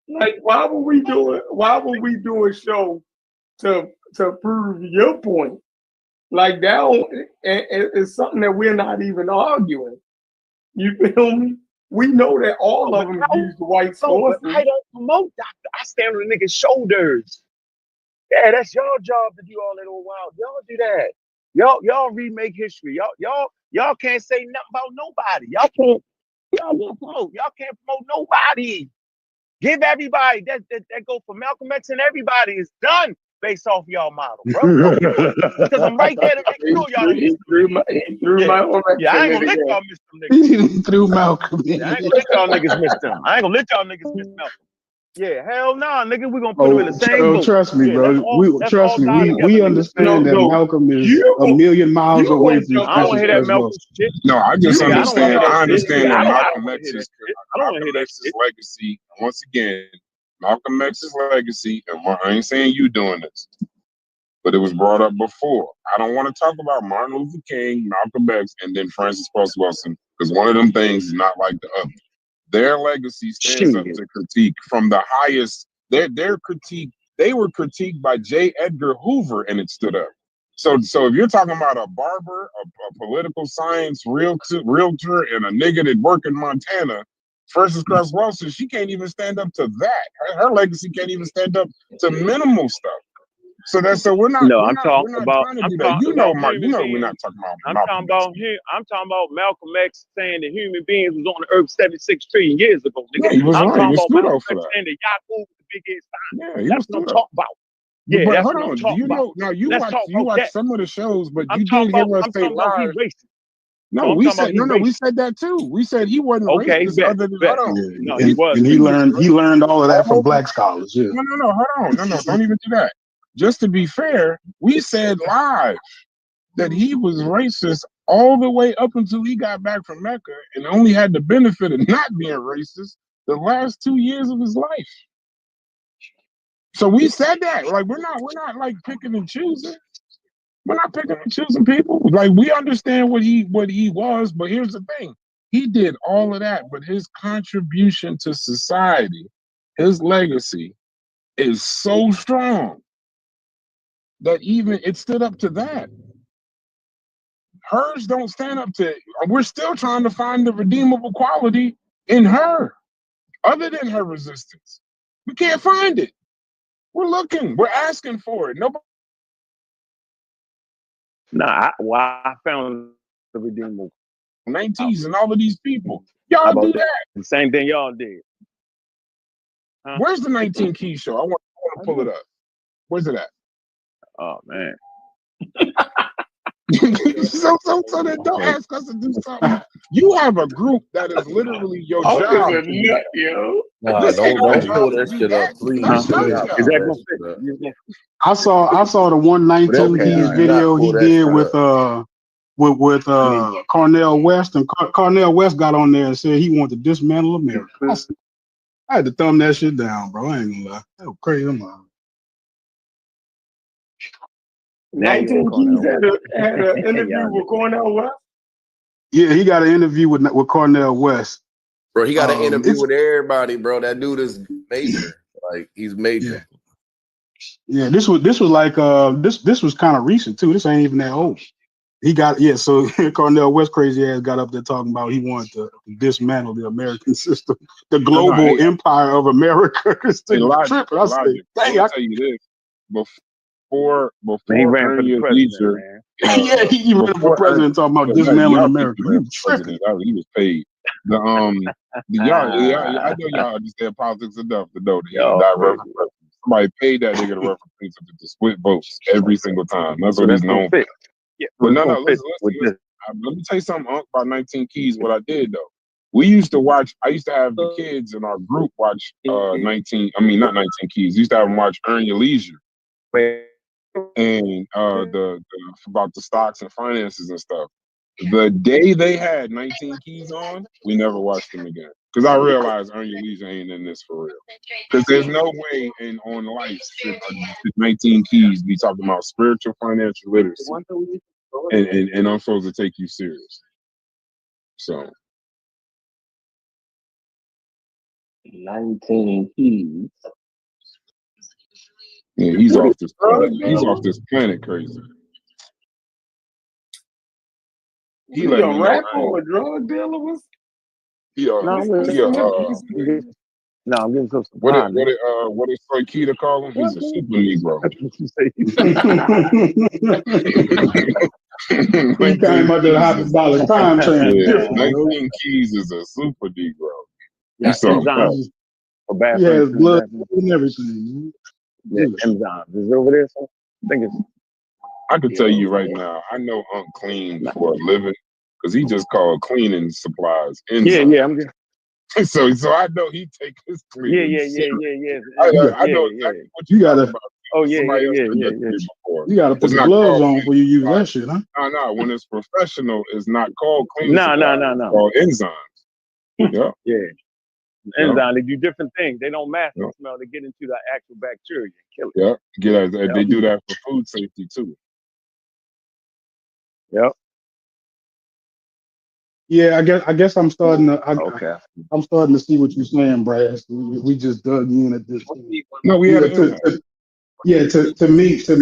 Like, why would we do a show to prove your point? Like that it's something that we're not even arguing. You feel me? We know that all of them use the white sources. I don't promote doctor. I stand on the nigga's shoulders. Yeah, that's y'all job to do all that old wild. Y'all do that. Y'all remake history. Y'all can't say nothing about nobody. Y'all promote. Y'all can't promote nobody. Give everybody that go for Malcolm X and everybody is done based off y'all model, bro. Don't do it. Because I'm right there to make sure y'all He threw my yeah, I ain't gonna let y'all miss them niggas. He threw Malcolm in. Yeah, I ain't gonna let y'all niggas miss them. I ain't gonna let y'all niggas miss Malcolm. Yeah, hell nah, nigga. We're gonna put them in the same boat. Trust me, Yeah, bro. let's all die together, We nigga. understand that Malcolm is a million miles away from I don't wanna hear that Francis Malcolm Cress shit. No, I just Yeah, I don't wanna hear understand. that I shit. understand Yeah, that I don't Malcolm wanna hear that X's shit. I don't wanna hear that shit. legacy. Once again, Malcolm X's legacy, and I ain't saying you doing this, but it was brought up before. I don't want to talk about Martin Luther King, Malcolm X, and then Francis Cross Wilson, because one of them things is not like the other. Their legacy stands up to critique from the highest. Their critique, they were critiqued by J. Edgar Hoover, and it stood up. So if you're talking about a barber, a political science realtor, and a nigga that work in Montana, Francis Cross Wilson, she can't even stand up to that. Her legacy can't even stand up to minimal stuff. So we're not No, we're I'm not talking we're not about. trying to I'm do that. talking You know, about Mark. You human know, we're beings. not talking about I'm Malcolm talking about Malcolm X saying that human beings was on the earth 76 trillion years ago, nigga. Yeah, he was I'm right. talking He was about pseudo Malcolm for X that. saying that Yaakov was the biggest sign. Yeah, he That's was what I'm pseudo. talking about. Yeah, But that's hold what I'm on. talking about. Now you Let's talk watch about that. some of the shows, but I'm you talking did hear us I'm say talking about he live. racist. No, So I'm we talking about said he no. We racist. said that too. We said he wasn't Okay, racist. bet, Other than bet. hold on. No, he was. And he learned all of that from black scholars. Yeah. No, hold on. No, don't even do that. Just to be fair, we said live that he was racist all the way up until he got back from Mecca and only had the benefit of not being racist the last 2 years of his life. So we said that. Like we're not like picking and choosing. We're not picking and choosing people. Like we understand what he was, but here's the thing. He did all of that, but his contribution to society, his legacy is so strong that even it stood up to that. Hers don't stand up to. We're still trying to find the redeemable quality in her, other than her resistance. We can't find it. We're looking. We're asking for it. Nobody. Nah, I found the redeemable. 90s and all of these people. Y'all do that. The same thing y'all did. Huh? Where's the 19 Keys show? I want to pull it up. Where's it at? Oh man. so then don't ask us to do something. You have a group that is literally your I'm just job. a nut, yo. Nah, This ain't our don't job pull to that do shit that. up, please. That's Do your not job. Is pull that that gonna shit up. fit? I saw the 119 Okay, Keys do video not he pull that did shit with Cornell West, and Cornell West got on there and said he wanted to dismantle America. I had to thumb that shit down, bro. I ain't gonna lie. That was crazy. Now you 19 on Keys Cornell. had an interview with Cornell West. Yeah, he got an interview with Cornell West. Bro, he got an interview it's- with everybody, bro. That dude is major. Like he's major. Yeah, this was like this was kind of recent too. This ain't even that old. He got so Cornell West crazy ass got up there talking about he wanted to dismantle the American system, the global empire of America. Logic. I say, dang, I'll tell you this. Before he ran for the Ernest president, Leisure, man. yeah, he ran for president talking about dismantling America. He was tripping. He was paid. Y'all, I know y'all understand politics enough to know that he not run for president. Somebody paid that nigga to run for president to split votes every single time. That's what he's known for. Yeah, but no, listen. Let me tell you something about 19 Keys. What I did though, we used to watch. I used to have the kids in our group watch 19. I mean, not 19 Keys. We used to have them watch Earn Your Leisure, and the about the stocks and finances and stuff. The day they had 19 Keys on, we never watched them again. Because I realized Earn Your Leisure ain't in this for real. Because there's no way on life should 19 Keys be talking about spiritual financial literacy. And I'm supposed to take you serious. So 19 keys. Yeah, he's off this planet. He's off this planet crazy. He a rapper or a drug dealer? I'm getting some. What did Soy Keita call him? He's a super Negro. He came out there $100 time train. Yeah, 19 Keys is a super Negro. Yeah, enzymes. He has blood and everything. Yeah, enzymes. Is it over there? So I think it's. I can tell you right now, I know Unc clean for a living because he just called cleaning supplies enzymes. Yeah, I'm getting. So I know he take his cleaning. Yeah. I know exactly what you got about. Oh yeah. You gotta put the gloves on before you use that shit, huh? No. When it's professional, it's not called cleaning. No. It's called enzymes. Yeah. Enzymes. They do different things. They don't mask the smell. They get into the actual bacteria and kill it. They do that for food safety too. Yep. Yeah, I guess I'm starting to. I'm starting to see what you're saying, Brad. We just dug in at this point. No, we had to me,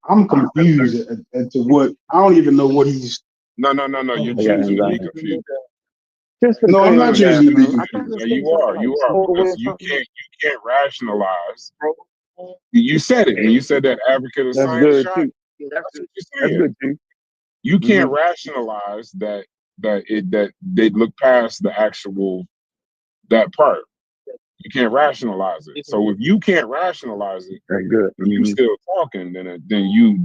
I'm confused as to what I don't even know what he's. No. You're choosing to be confused. No, I'm not choosing to be confused. You are because you can't rationalize. You said it when you said that advocate of science shot. That's what you're saying. You can't rationalize that they look past the actual that part. You can't rationalize it. So if you can't rationalize it, and you still talking, then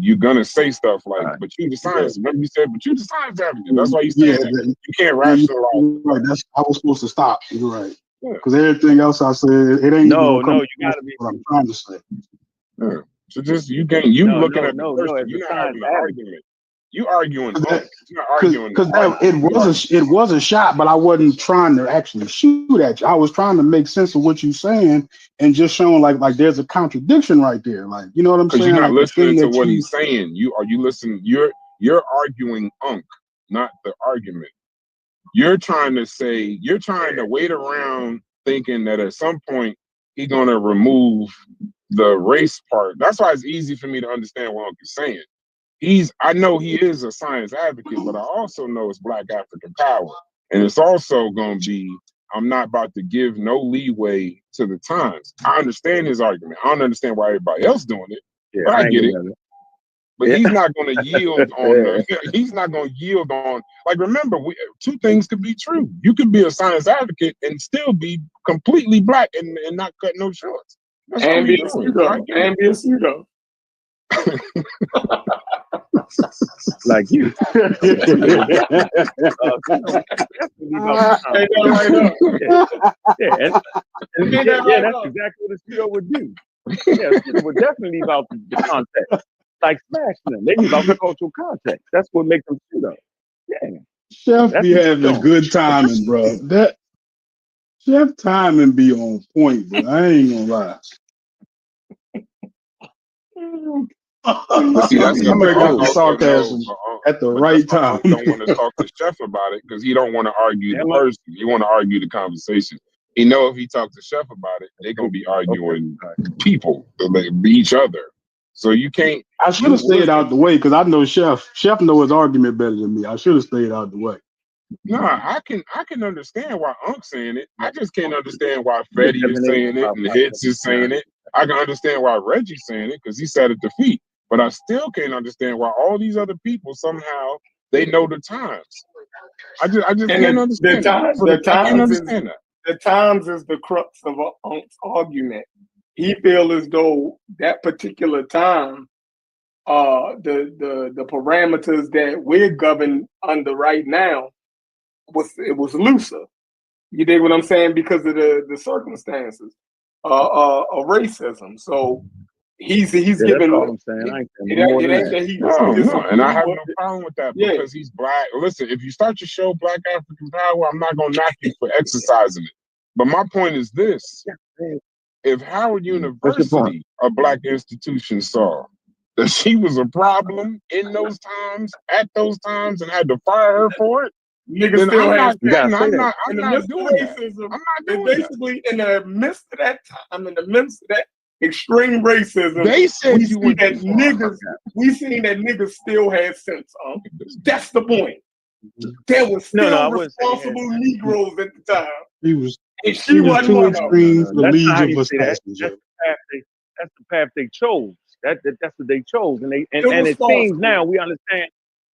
you're gonna say stuff like, "But you the science." Remember you said, "But you the science advocate." That's why you said that. You can't rationalize. Right. That's I was supposed to stop. You're right. Because everything else I said, it ain't no. You gotta be what I'm trying to say. Yeah. So just you can't. Looking at the person. You're not having an argument. You arguing because it was a shot, but I wasn't trying to actually shoot at you. I was trying to make sense of what you're saying and just showing like there's a contradiction right there. Like, you know what I'm saying? Because you're not like listening to what he's saying. You listen. You're arguing Unc, not the argument. You're trying to wait around thinking that at some point he's gonna remove the race part. That's why it's easy for me to understand what Unc is saying. I know he is a science advocate, but I also know it's Black African power. And it's also going to be, I'm not about to give no leeway to the times. I understand his argument. I don't understand why everybody else doing it, but I get it. But he's not going to yield on he's not going to yield on, like, remember, two things could be true. You could be a science advocate and still be completely Black and not cut no shorts. And be a pseudo. Like you. That's exactly what a pseudo would do. Yeah, it would definitely leave out the context. Like smashing them. They leave out the cultural context. That's what makes them pseudo. Yeah. Chef be having good timing, bro. That Chef timing be on point, bro. I ain't gonna lie. See, that's I'm gonna get the sarcasm at the right time. Don't want to talk to Chef about it because he don't want to argue the person. He want to argue the conversation. He know if he talks to Chef about it, they're gonna be arguing people, each other. So you can't. I should have stayed out the way because I know Chef. Chef know his argument better than me. I should have stayed out the way. No, I can understand why Unc's saying it. I just can't understand why Freddie is saying it and Hits is saying it. I can understand why Reggie's saying it because he sat at the feet. But I still can't understand why all these other people somehow they know the times. I just can't understand that. The times is the crux of Unc's argument. He feels as though that particular time, the parameters that we're governed under right now was looser. You dig what I'm saying? Because of the circumstances of racism. So he's giving. All I'm saying. And I have no problem with that because he's Black. Listen, if you start your show Black African Power, I'm not gonna knock you for exercising it. But my point is this: if Howard University, a Black institution, saw that she was a problem in those times, at those times, and had to fire her for it, Niggas then still I'm have not saying say I'm that. not in I'm the not midst of doing that. racism, I'm not and doing that. basically in the midst of that time, in the midst of that extreme racism, They said we you see went that too far. niggas, we seen that niggas still had sense. That's the point. There was still I wouldn't say he had responsible sense. Negroes at the time, He was and she wasn't too one of them. extreme for the That's not League how of you say that. Assassins. That's the path they chose. That's what they chose, and it Irresponsible. seems now we understand.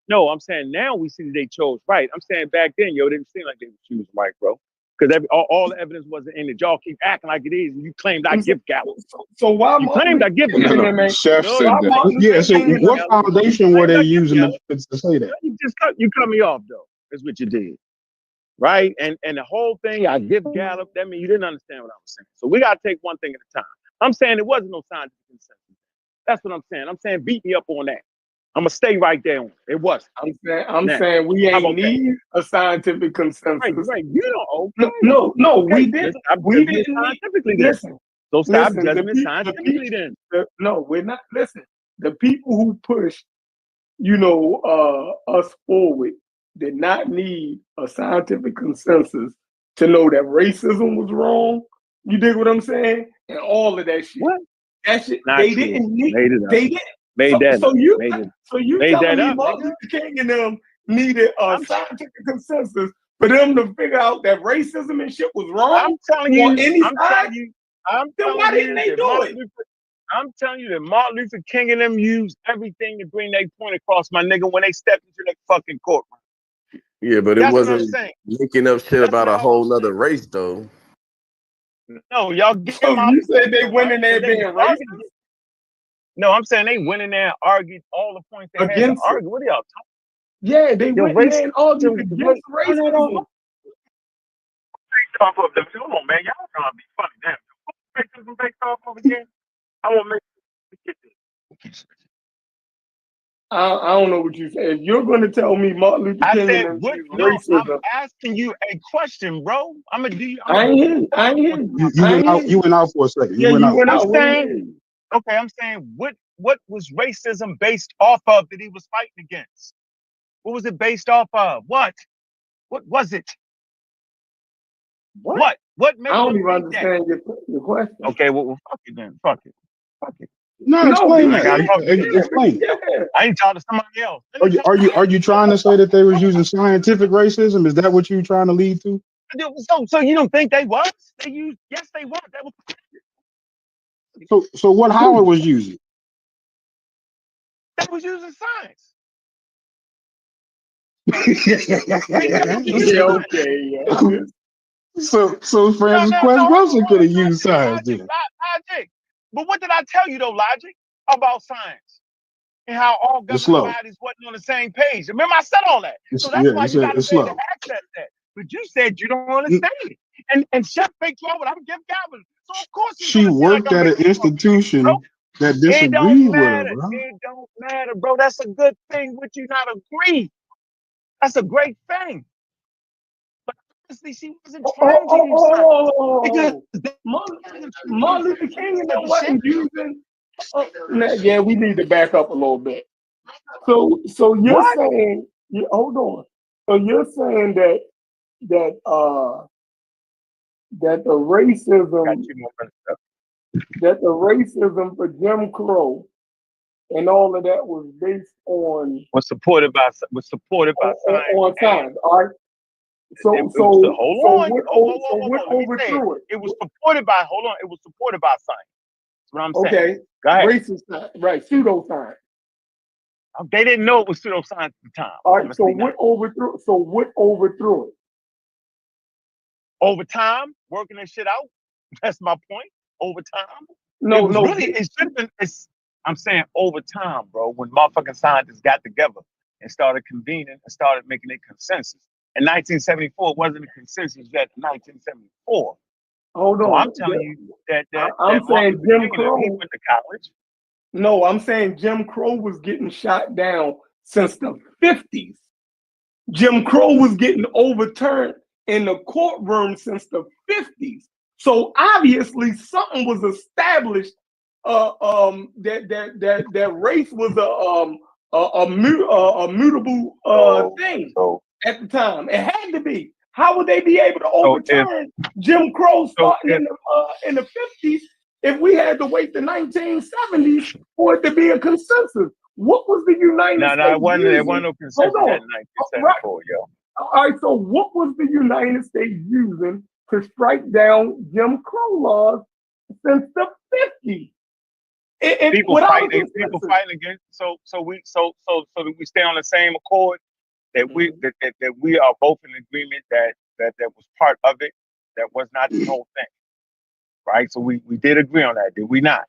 No, I'm saying now we see they chose right. I'm saying back then, it didn't seem like they were choosing right, bro. Because all the evidence wasn't in it. Y'all keep acting like it is, and you claimed I give Gallup. So why You Martin claimed I Luther give King Gallup. and them ain't- Chef No, said why that. Martin Yeah. Luther So King and what them- foundation were they using to say that? You cut me off though. That's what you did, right? And the whole thing, I give Gallup. That means you didn't understand what I was saying. So we gotta take one thing at a time. I'm saying it wasn't no scientific consensus. That's what I'm saying. I'm saying beat me up on that. I'm gonna stay right there on it. It wasn't. I'm Now, saying we how ain't about that? need a scientific consensus. Right. You don't. Okay. No, Okay. we didn't. Stop We judging it didn't need. scientifically then. Listen, So stop listen. judging it scientifically then. No, we're not. Listen, the people who push, us forward did not need a scientific consensus to know that racism was wrong. You dig what I'm saying? And all of that shit. What? That shit. Not They true. didn't need. Made it up. They didn't. Made that up. Made it. So you Made telling that me up, Martin nigga. Luther King and them needed a scientific consensus for them to figure out that racism and shit was wrong? I'm telling you. on any I'm side? telling you. I'm Then why telling didn't you they that do Martin it? Luther. I'm telling you that Martin Luther King and them used everything to bring their point across, my nigga, when they stepped into that fucking courtroom. Yeah, but it That's what I'm wasn't saying. making up shit That's about what a I'm whole nother race, though. No, y'all get So my you said they point, went right? in there They being argued- racist No, I'm saying they went in there and argued all the points they had to against it? argue. What are y'all talking? Yeah, they went in there and argued against racism. Talk up them. Come on, man. Y'all trying to be funny. Damn. What's racism based off of again? I want to make this. I don't know what you said. If you're going to tell me Martin Luther I King said, and them what? used No, I'm racism, asking you a question, bro. I'm gonna do you. I ain't hear you. I ain't hear you. You went out. You went out for a second. Yeah, you went I'm out. saying, okay, I'm saying, what was racism based off of that he was fighting against? What was it based off of? What was it? What made I don't him even think that? understand your question. Okay, well, fuck it then. Fuck it. No, explain that. Yeah, Explain. yeah. I ain't talking to somebody else. Are you trying to say that they was using scientific racism? Is that what you're trying to lead to? So you don't think they was? Yes, they was. That was. So what Howard was using? They was using science. Yeah, okay. So Francis Quest Wilson could have used science then. Logic. But what did I tell you though, Logic, about science and how all governing bodies wasn't on the same page? Remember, I said all that. So that's why you got to be able to access that. But you said you don't understand it. And Chef Big Trouble, I'm Jeff Galvin. So of course she worked at an institution that disagreed with her, bro. It don't matter, bro. That's a good thing. Would you not agree? That's a great thing. But honestly, she wasn't trying to use science. Martin Luther King and that wasn't using. Yeah, we need to back up a little bit. So you're saying, hold on. So you're saying that the racism for Jim Crow and all of that was based on was supported by science. On science, all right. So what overthrew it? It was supported by. Hold on, it was supported by science. That's what I'm saying. Okay, go ahead. Racist science, right? Pseudoscience. They didn't know it was pseudoscience at the time. All right. So what overthrew? So what overthrew it? Over time, working that shit out. That's my point. Over time. No. Really, it should have been. I'm saying over time, bro. When motherfucking scientists got together and started convening and started making a consensus. In 1974, it wasn't a consensus yet. In 1974. Hold on. So I'm telling you that I'm saying Jim Crow. He went to college. No, I'm saying Jim Crow was getting shot down since the 50s. Jim Crow was getting overturned in the courtroom since the 50s. So obviously something was established. That race was a mutable thing. at the time. It had to be. How would they be able to overturn Jim Crow starting in the 50s if we had to wait the 1970s for it to be a consensus? What was the United States it wasn't using? no consensus in 1974, yo. All right, so what was the United States using to strike down Jim Crow laws since the 50s? People fighting against. So that we stay on the same accord. That we are both in agreement that was part of it. That was not the whole thing, right? So we did agree on that, did we not?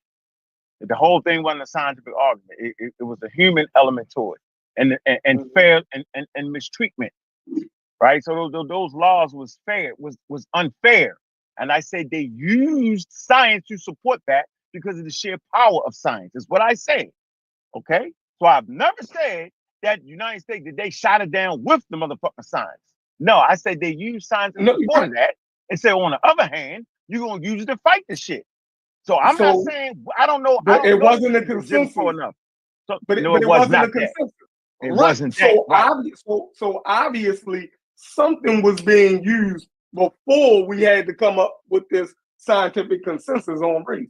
The whole thing wasn't a scientific argument. It was a human element to it, and fair and mistreatment, right? So those laws was fair, was unfair, and I said they used science to support that because of the sheer power of science. Is what I say. Okay, so I've never said that the United States that they shot it down with the motherfucking science. No, I said they used science to support that, and say on the other hand, you're gonna use it to fight the shit. So I'm not saying I don't know. But it wasn't a consensus enough. So, but no, it wasn't a consensus. It wasn't that. So obviously something was being used before we had to come up with this scientific consensus on race.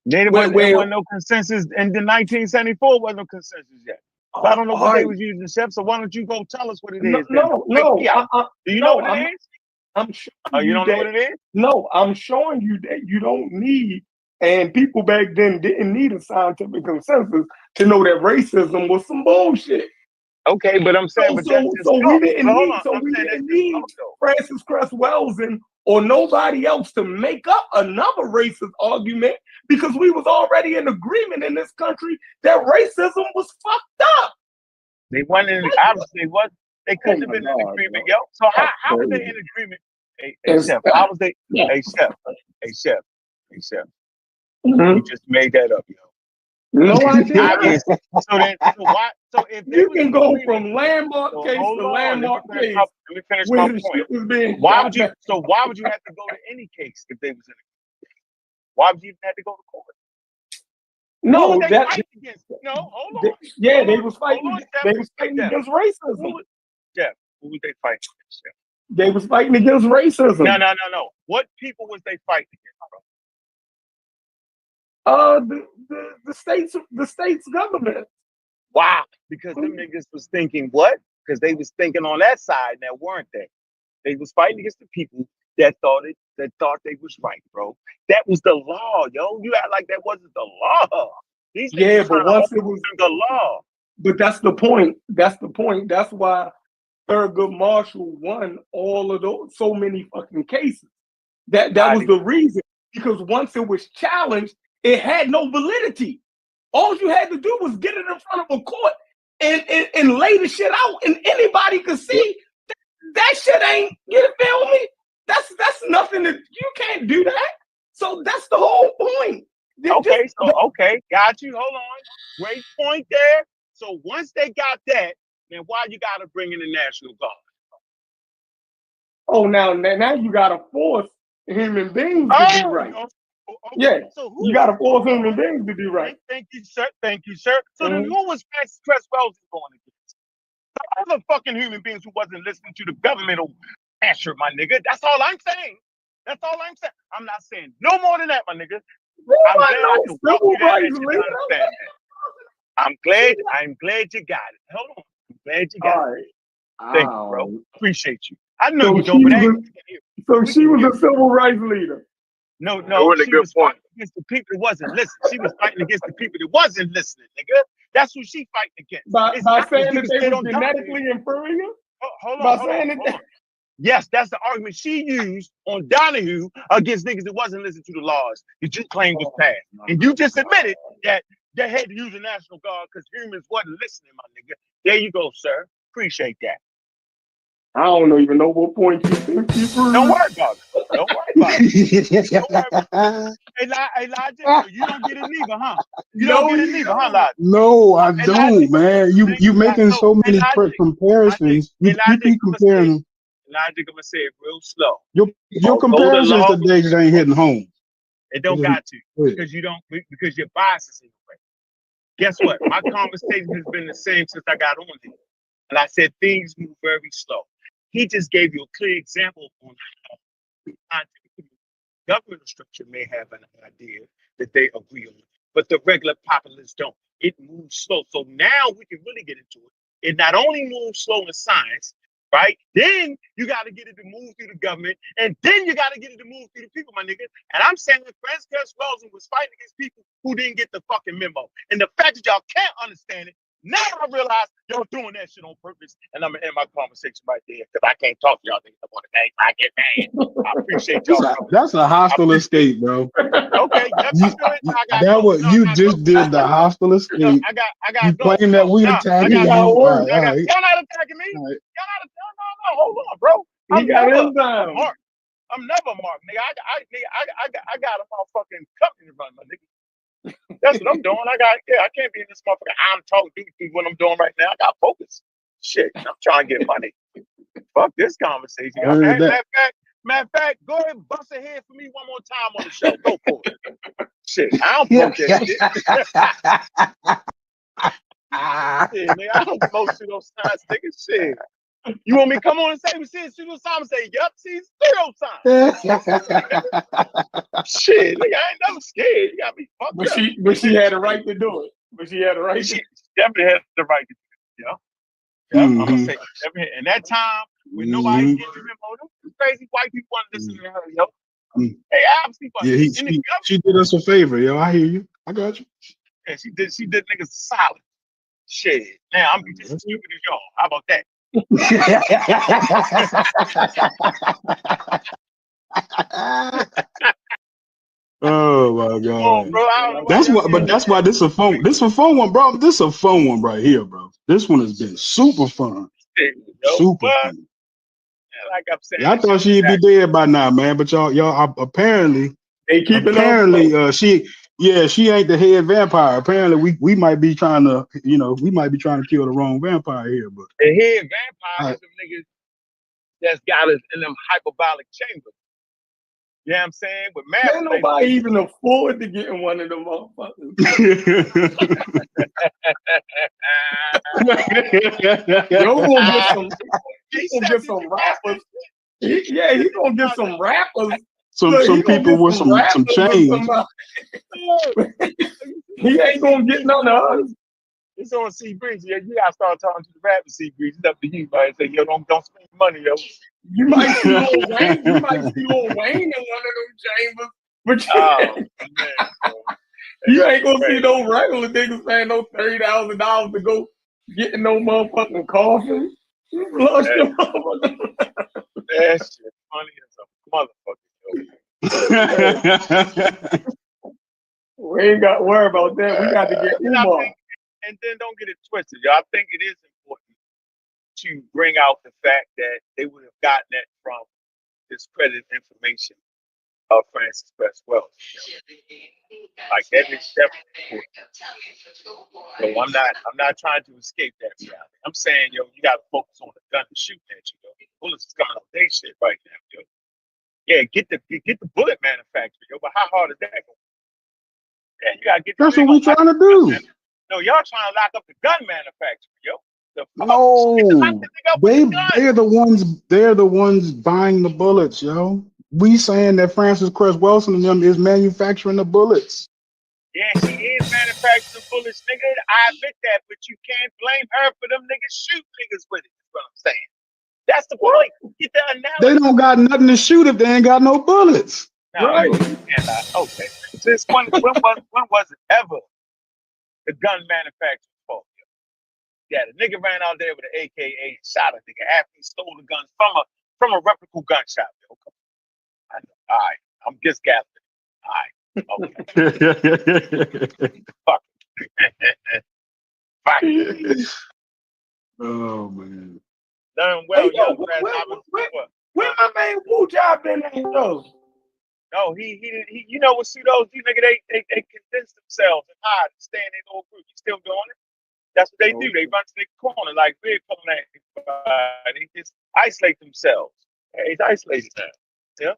There wasn't no consensus in the 1974. Wasn't no consensus yet. So I don't know what they was using, Chef. So why don't you go tell us what it is? No. Do you know what it is? I'm showing you don't know what it is? No, I'm showing you that you don't need, and people back then didn't need a scientific consensus to know that racism was some bullshit. Okay, but I'm saying, we didn't need Francis Cress Welsing or nobody else to make up another racist argument because we was already in agreement in this country that racism was fucked up. They wasn't obviously was. They couldn't have been in agreement, yo. So how was they in agreement? Hey, Chef, how was they? Yeah. Hey, Chef. You just made that up, yo. No, I didn't. So if you can go from landmark case to landmark case. Let me finish my point. Why would you have to go to any case if they was in a case? Why would you even have to go to court? No, hold on. They was fighting. They was fighting against racism. Jeff, who was they fighting against? Jeff? They was fighting against racism. No. What people was they fighting against, bro? The state's government. Wow, because them niggas was thinking what? Because they was thinking on that side now, weren't they? They was fighting against the people that thought they was right, bro. That was the law, yo. You act like that wasn't the law. But once it was the law. But that's the point. That's why Thurgood Marshall won all of those so many fucking cases. That was the reason. Because once it was challenged, it had no validity. All you had to do was get it in front of a court and lay the shit out, and anybody could see that shit ain't. You feel me? That's nothing that you can't do that. So that's the whole point. Okay, got you. Hold on. Great point there. So once they got that, then why you gotta bring in the National Guard? Oh, now you gotta force human beings to do right. Yeah, so you gotta force human beings to do right. Thank you, sir. So then who was Francis Cress Welsing going against? The other fucking human beings who wasn't listening to the governmental answer, my nigga. That's all I'm saying. I'm not saying no more than that, my nigga. I'm glad you got it. Hold on. I'm glad you got it. Thank you, bro. Appreciate you. I know you don't, but so she was a civil rights leader. No, she was fighting against the people that wasn't listening. She was fighting against the people that wasn't listening, nigga. That's who she fighting against. By saying that they were genetically inferior? Hold on. Yes, that's the argument she used on Donahue against niggas that wasn't listening to the laws that you claimed was passed. And you just admitted that they had to use the National Guard because humans wasn't listening, my nigga. There you go, sir. Appreciate that. I don't even know what point you think you proved. Don't worry about it. Elijah, you don't get it neither, huh? You don't get it neither, huh, Elijah? No, I don't, man. You making so many comparisons. You keep comparing them. Elijah, I'm gonna say it real slow. Your comparisons today just ain't hitting home. It don't got to because your bias is in the way. Guess what? My conversation has been the same since I got on here. And I said things move very slow. He just gave you a clear example on how government structure may have an idea that they agree on, but the regular populace don't. It moves slow. So now we can really get into it. It not only moves slow in science, right? Then you got to get it to move through the government, and then you got to get it to move through the people, my nigga. And I'm saying that Francis Wells was fighting against people who didn't get the fucking memo. And the fact that y'all can't understand it, now I realize y'all doing that shit on purpose. And I'm gonna end my conversation right there because I can't talk to y'all niggas about the game. I get mad. I appreciate y'all. That's a hostile escape, bro. Okay, yep, You, I'm good. I got that no, what no, you not just no, did, the hostile escape. no, I You got no, claim that no, we no, I attacking got you. no, All I got, right. y'all not attacking me. All right. Y'all not, no, hold on, bro. He got his time. Mark. I'm never Mark, nigga. I got a motherfucking company to run, my nigga. That's what I'm doing. I can't be in this motherfucker. I'm talking to what I'm doing right now. I got focus. Shit, I'm trying to get money. Fuck this conversation. I heard that. Matter of fact, go ahead and bust a head for me one more time on the show. Go for it. Shit, I don't promote that shit. Shit, nigga, I don't promote shit on signs, nigga. Shit. You want me to come on and say we see pseudo sign and say, yup, see pseudo sign. Shit, nigga, I ain't never scared. You got me fucked up. But she had a right to do it. She definitely had the right to do it, Yeah, I'm gonna say definitely. And that time when nobody gets the memo, them crazy white people want to listen to her, yo. Hey, obviously, yeah, she did us a favor, yo. I hear you. I got you. Yeah, she did niggas solid. Shit. Now I'm just as stupid as y'all. How about that? Oh my god. Oh, bro, that's why this a fun. This a fun one, bro. This a fun one right here, bro. This one has been super fun. Super fun. Yeah, like I'm saying, yeah, I thought she'd be dead by now, man. But y'all apparently they keep she ain't the head vampire. Apparently we might be trying to, we might be trying to kill the wrong vampire here. But the head vampire is them niggas that's got us in them hyperbolic chambers. You know what I'm saying? With math, ain't nobody even afford to get in one of them motherfuckers. You're gonna get some rappers. He's gonna get some rappers. Some people with some change. He ain't gonna get none of us. It's on C Breeze. Yeah, you gotta start talking to the rappers, C Breeze. It's up to you, man. Say, yo, don't spend money, yo. You might see Lil Wayne. You might see Lil Wayne in one of them chambers, but you ain't gonna see no regular niggas paying no $30,000 to go get no motherfucking coffin. That shit funny as a motherfucker. We ain't got to worry about that. We got to get Umar. And then don't get it twisted, y'all. I think it is important to bring out the fact that they would have gotten that from discredited information of Francis Cress Wells. Like that is definitely important. So I'm not trying to escape that reality. I'm saying, yo, you gotta focus on the gun and shooting at you, yo. Bullets is coming on their shit right now, yo. Yeah, get the bullet manufacturer, yo. But how hard is that going? Yeah, you gotta get. That's what we're trying to do. No, y'all trying to lock up the gun manufacturer, yo. No, they're the ones buying the bullets, yo. We saying that Francis Cress Wilson and them is manufacturing the bullets. Yeah, she is manufacturing bullets, nigga. I admit that, but you can't blame her for them niggas shoot niggas with it. That's what I'm saying. That's the point. Get the analogy. They don't got nothing to shoot if they ain't got no bullets. No, right. Okay. Since when was it ever the gun manufacturer's fault? Yeah, the nigga ran out there with an AKA and shot a nigga after he stole the gun from a reputable gun shop. Yo, come on. I know. All right. I'm just gathering. All right. Okay. Fuck. Fuck. Oh man. Done well, yo, where my man Wu Job been at though? No, he you know what pseudos do, nigga? They condense themselves and hide and stay in their little group. He's still doing it. That's what they do. They run to their corner like big pulling at. They just isolate themselves. Yeah, he's isolated now. Yeah.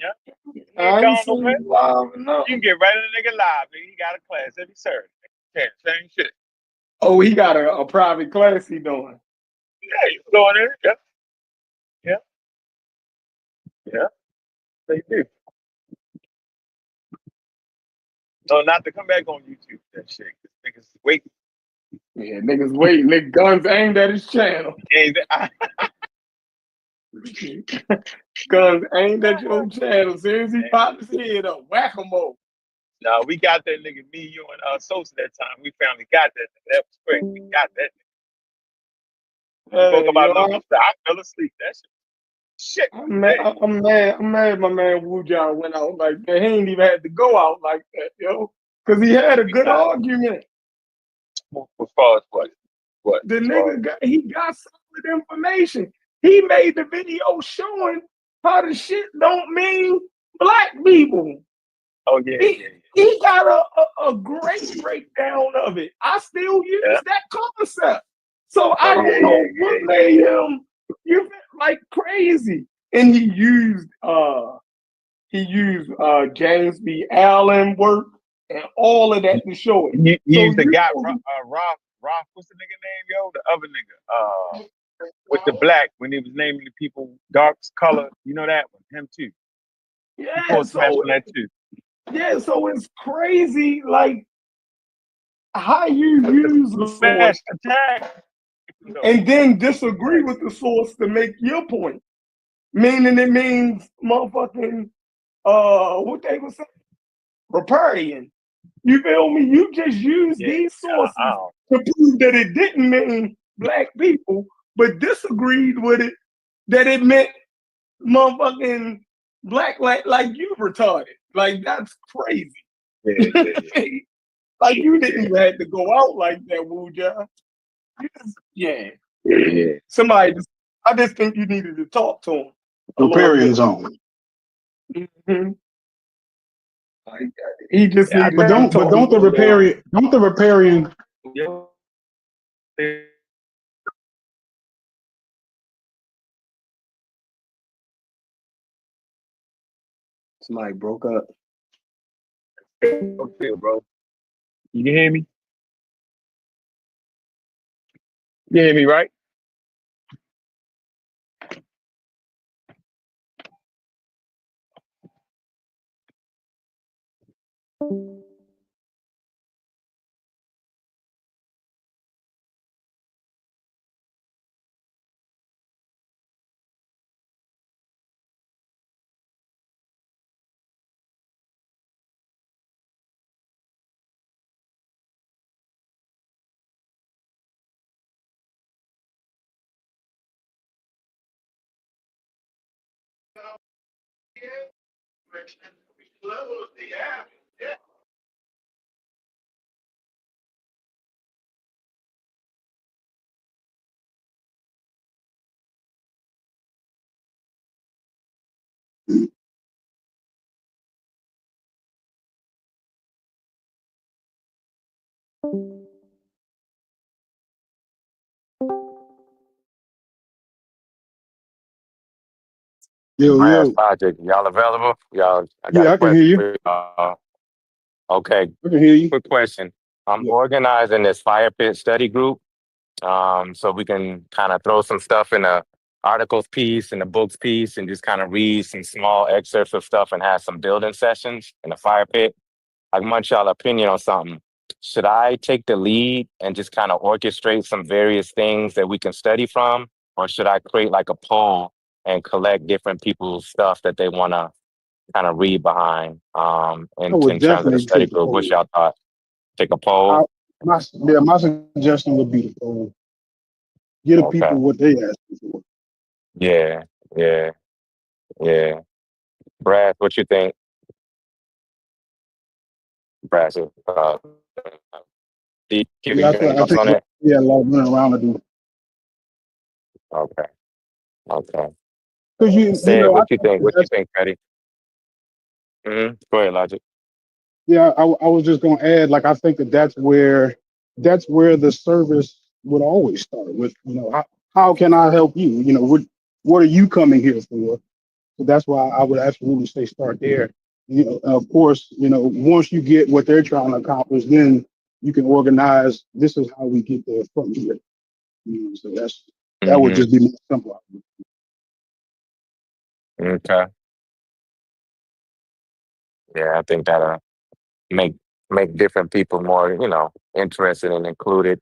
Yeah. I ain't seen him live enough. You can get right in the nigga live, nigga. He got a class every Saturday. Yeah, same shit. Oh, he got a private class he doing. Yeah, you can go in there. Yeah, they do. No, not to come back on YouTube. That shit. Niggas wait. Yeah, niggas waiting. Nigga guns aimed at his channel. Guns aimed at your channel. As soon as he popped his head up, whack-a-mole. No, we got that nigga, me, you, and Sosa that time. We finally got that nigga. That was great. We got that nigga. Spoke about no stuff. I fell asleep. That shit. I'm mad my man Wu John went out like that. He ain't even had to go out like that, yo. Because he had a good argument. As far as what? The nigga got solid information. He made the video showing how the shit don't mean black people. Oh, yeah. He got a great breakdown of it. I still use that concept. So I don't know what made him like crazy. And he used James B. Allen work and all of that to show it. He used the guy Roth, what's the nigga name, yo? The other nigga. With the black, when he was naming the people dark color, you know that one, him too. Yeah, so that too. Yeah, so it's crazy, like how you use the source attack and then disagree with the source to make your point. Meaning it means motherfucking what they were saying, riparian. You feel me? You just use these sources to prove that it didn't mean black people, but disagreed with it that it meant motherfucking black like you retarded. Like that's crazy. Like you didn't even have to go out like that, Wu John. Yeah. Somebody I just think you needed to talk to him. Riparian zone. Mm-hmm. He just needed but don't the riparian Somebody broke up. Okay, bro. You can hear me? You hear me, right? Yo. Project. Y'all available? Y'all, I got I can hear you. for y'all. Okay. I can hear you. Quick question. I'm organizing this fire pit study group. So we can kind of throw some stuff in a articles piece and a books piece and just kind of read some small excerpts of stuff and have some building sessions in the fire pit. I want y'all opinion on something. Should I take the lead and just kind of orchestrate some various things that we can study from? Or should I create like a poll and collect different people's stuff that they want to kind of read behind in terms of the study group? What's y'all thought? Take a poll? My suggestion would be to poll. Get the people what they asking for. Yeah. Brad, what you think? Brad, I think a lot of running around to do. Okay. Because what you think? What you think, Freddie? Go ahead, Logic. Yeah, I was just going to add, like, I think that's where the service would always start with. How can I help you? What are you coming here for? So that's why I would absolutely say start there. Of course, once you get what they're trying to accomplish, then you can organize. This is how we get there from here. You know, so that would Mm-hmm. just be more simple. Okay. Yeah, I think that'll make make different people more, interested and included.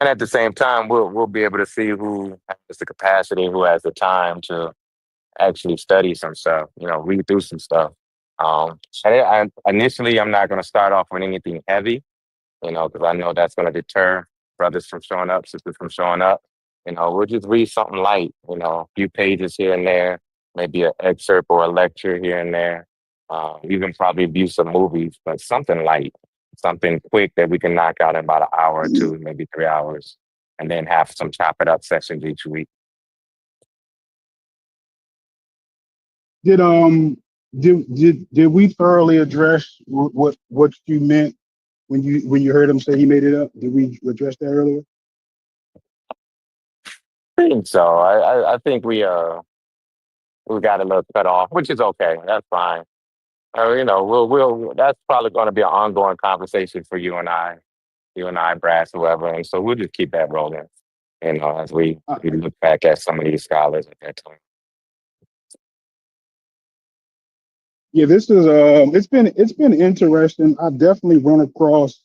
And at the same time, we'll be able to see who has the capacity, who has the time to actually study some stuff, read through some stuff. And initially, I'm not going to start off with anything heavy, because I know that's going to deter brothers from showing up, sisters from showing up. We'll just read something light, a few pages here and there, maybe an excerpt or a lecture here and there. Even probably view some movies, but something light, something quick that we can knock out in about an hour or two, maybe 3 hours, and then have some chop it up sessions each week. Did we thoroughly address what you meant when you heard him say he made it up? Did we address that earlier? I think so. I think we got a little cut off, which is okay. That's fine. We'll that's probably going to be an ongoing conversation for you and I, Brass, whoever, and so we'll just keep that rolling. As we look back at some of these scholars at that time. Yeah, this is it's been interesting. I've definitely run across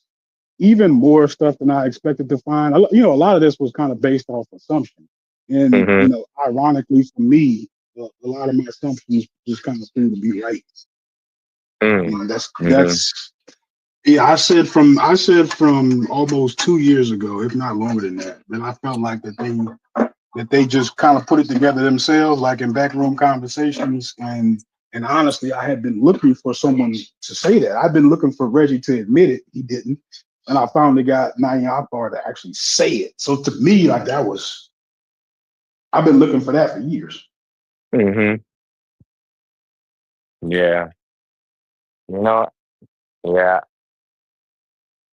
even more stuff than I expected to find. A lot of this was kind of based off assumption, and Mm-hmm. ironically for me, a lot of my assumptions just kind of proved to be right. Mm-hmm. That's yeah. I said from almost 2 years ago, if not longer than that, that I felt like that they just kind of put it together themselves, like in backroom conversations. And honestly, I had been looking for someone to say that. I've been looking for Reggie to admit it. He didn't. And I finally got Naeem Akbar to actually say it. So to me, like I've been looking for that for years. Mm-hmm. Yeah. Yeah.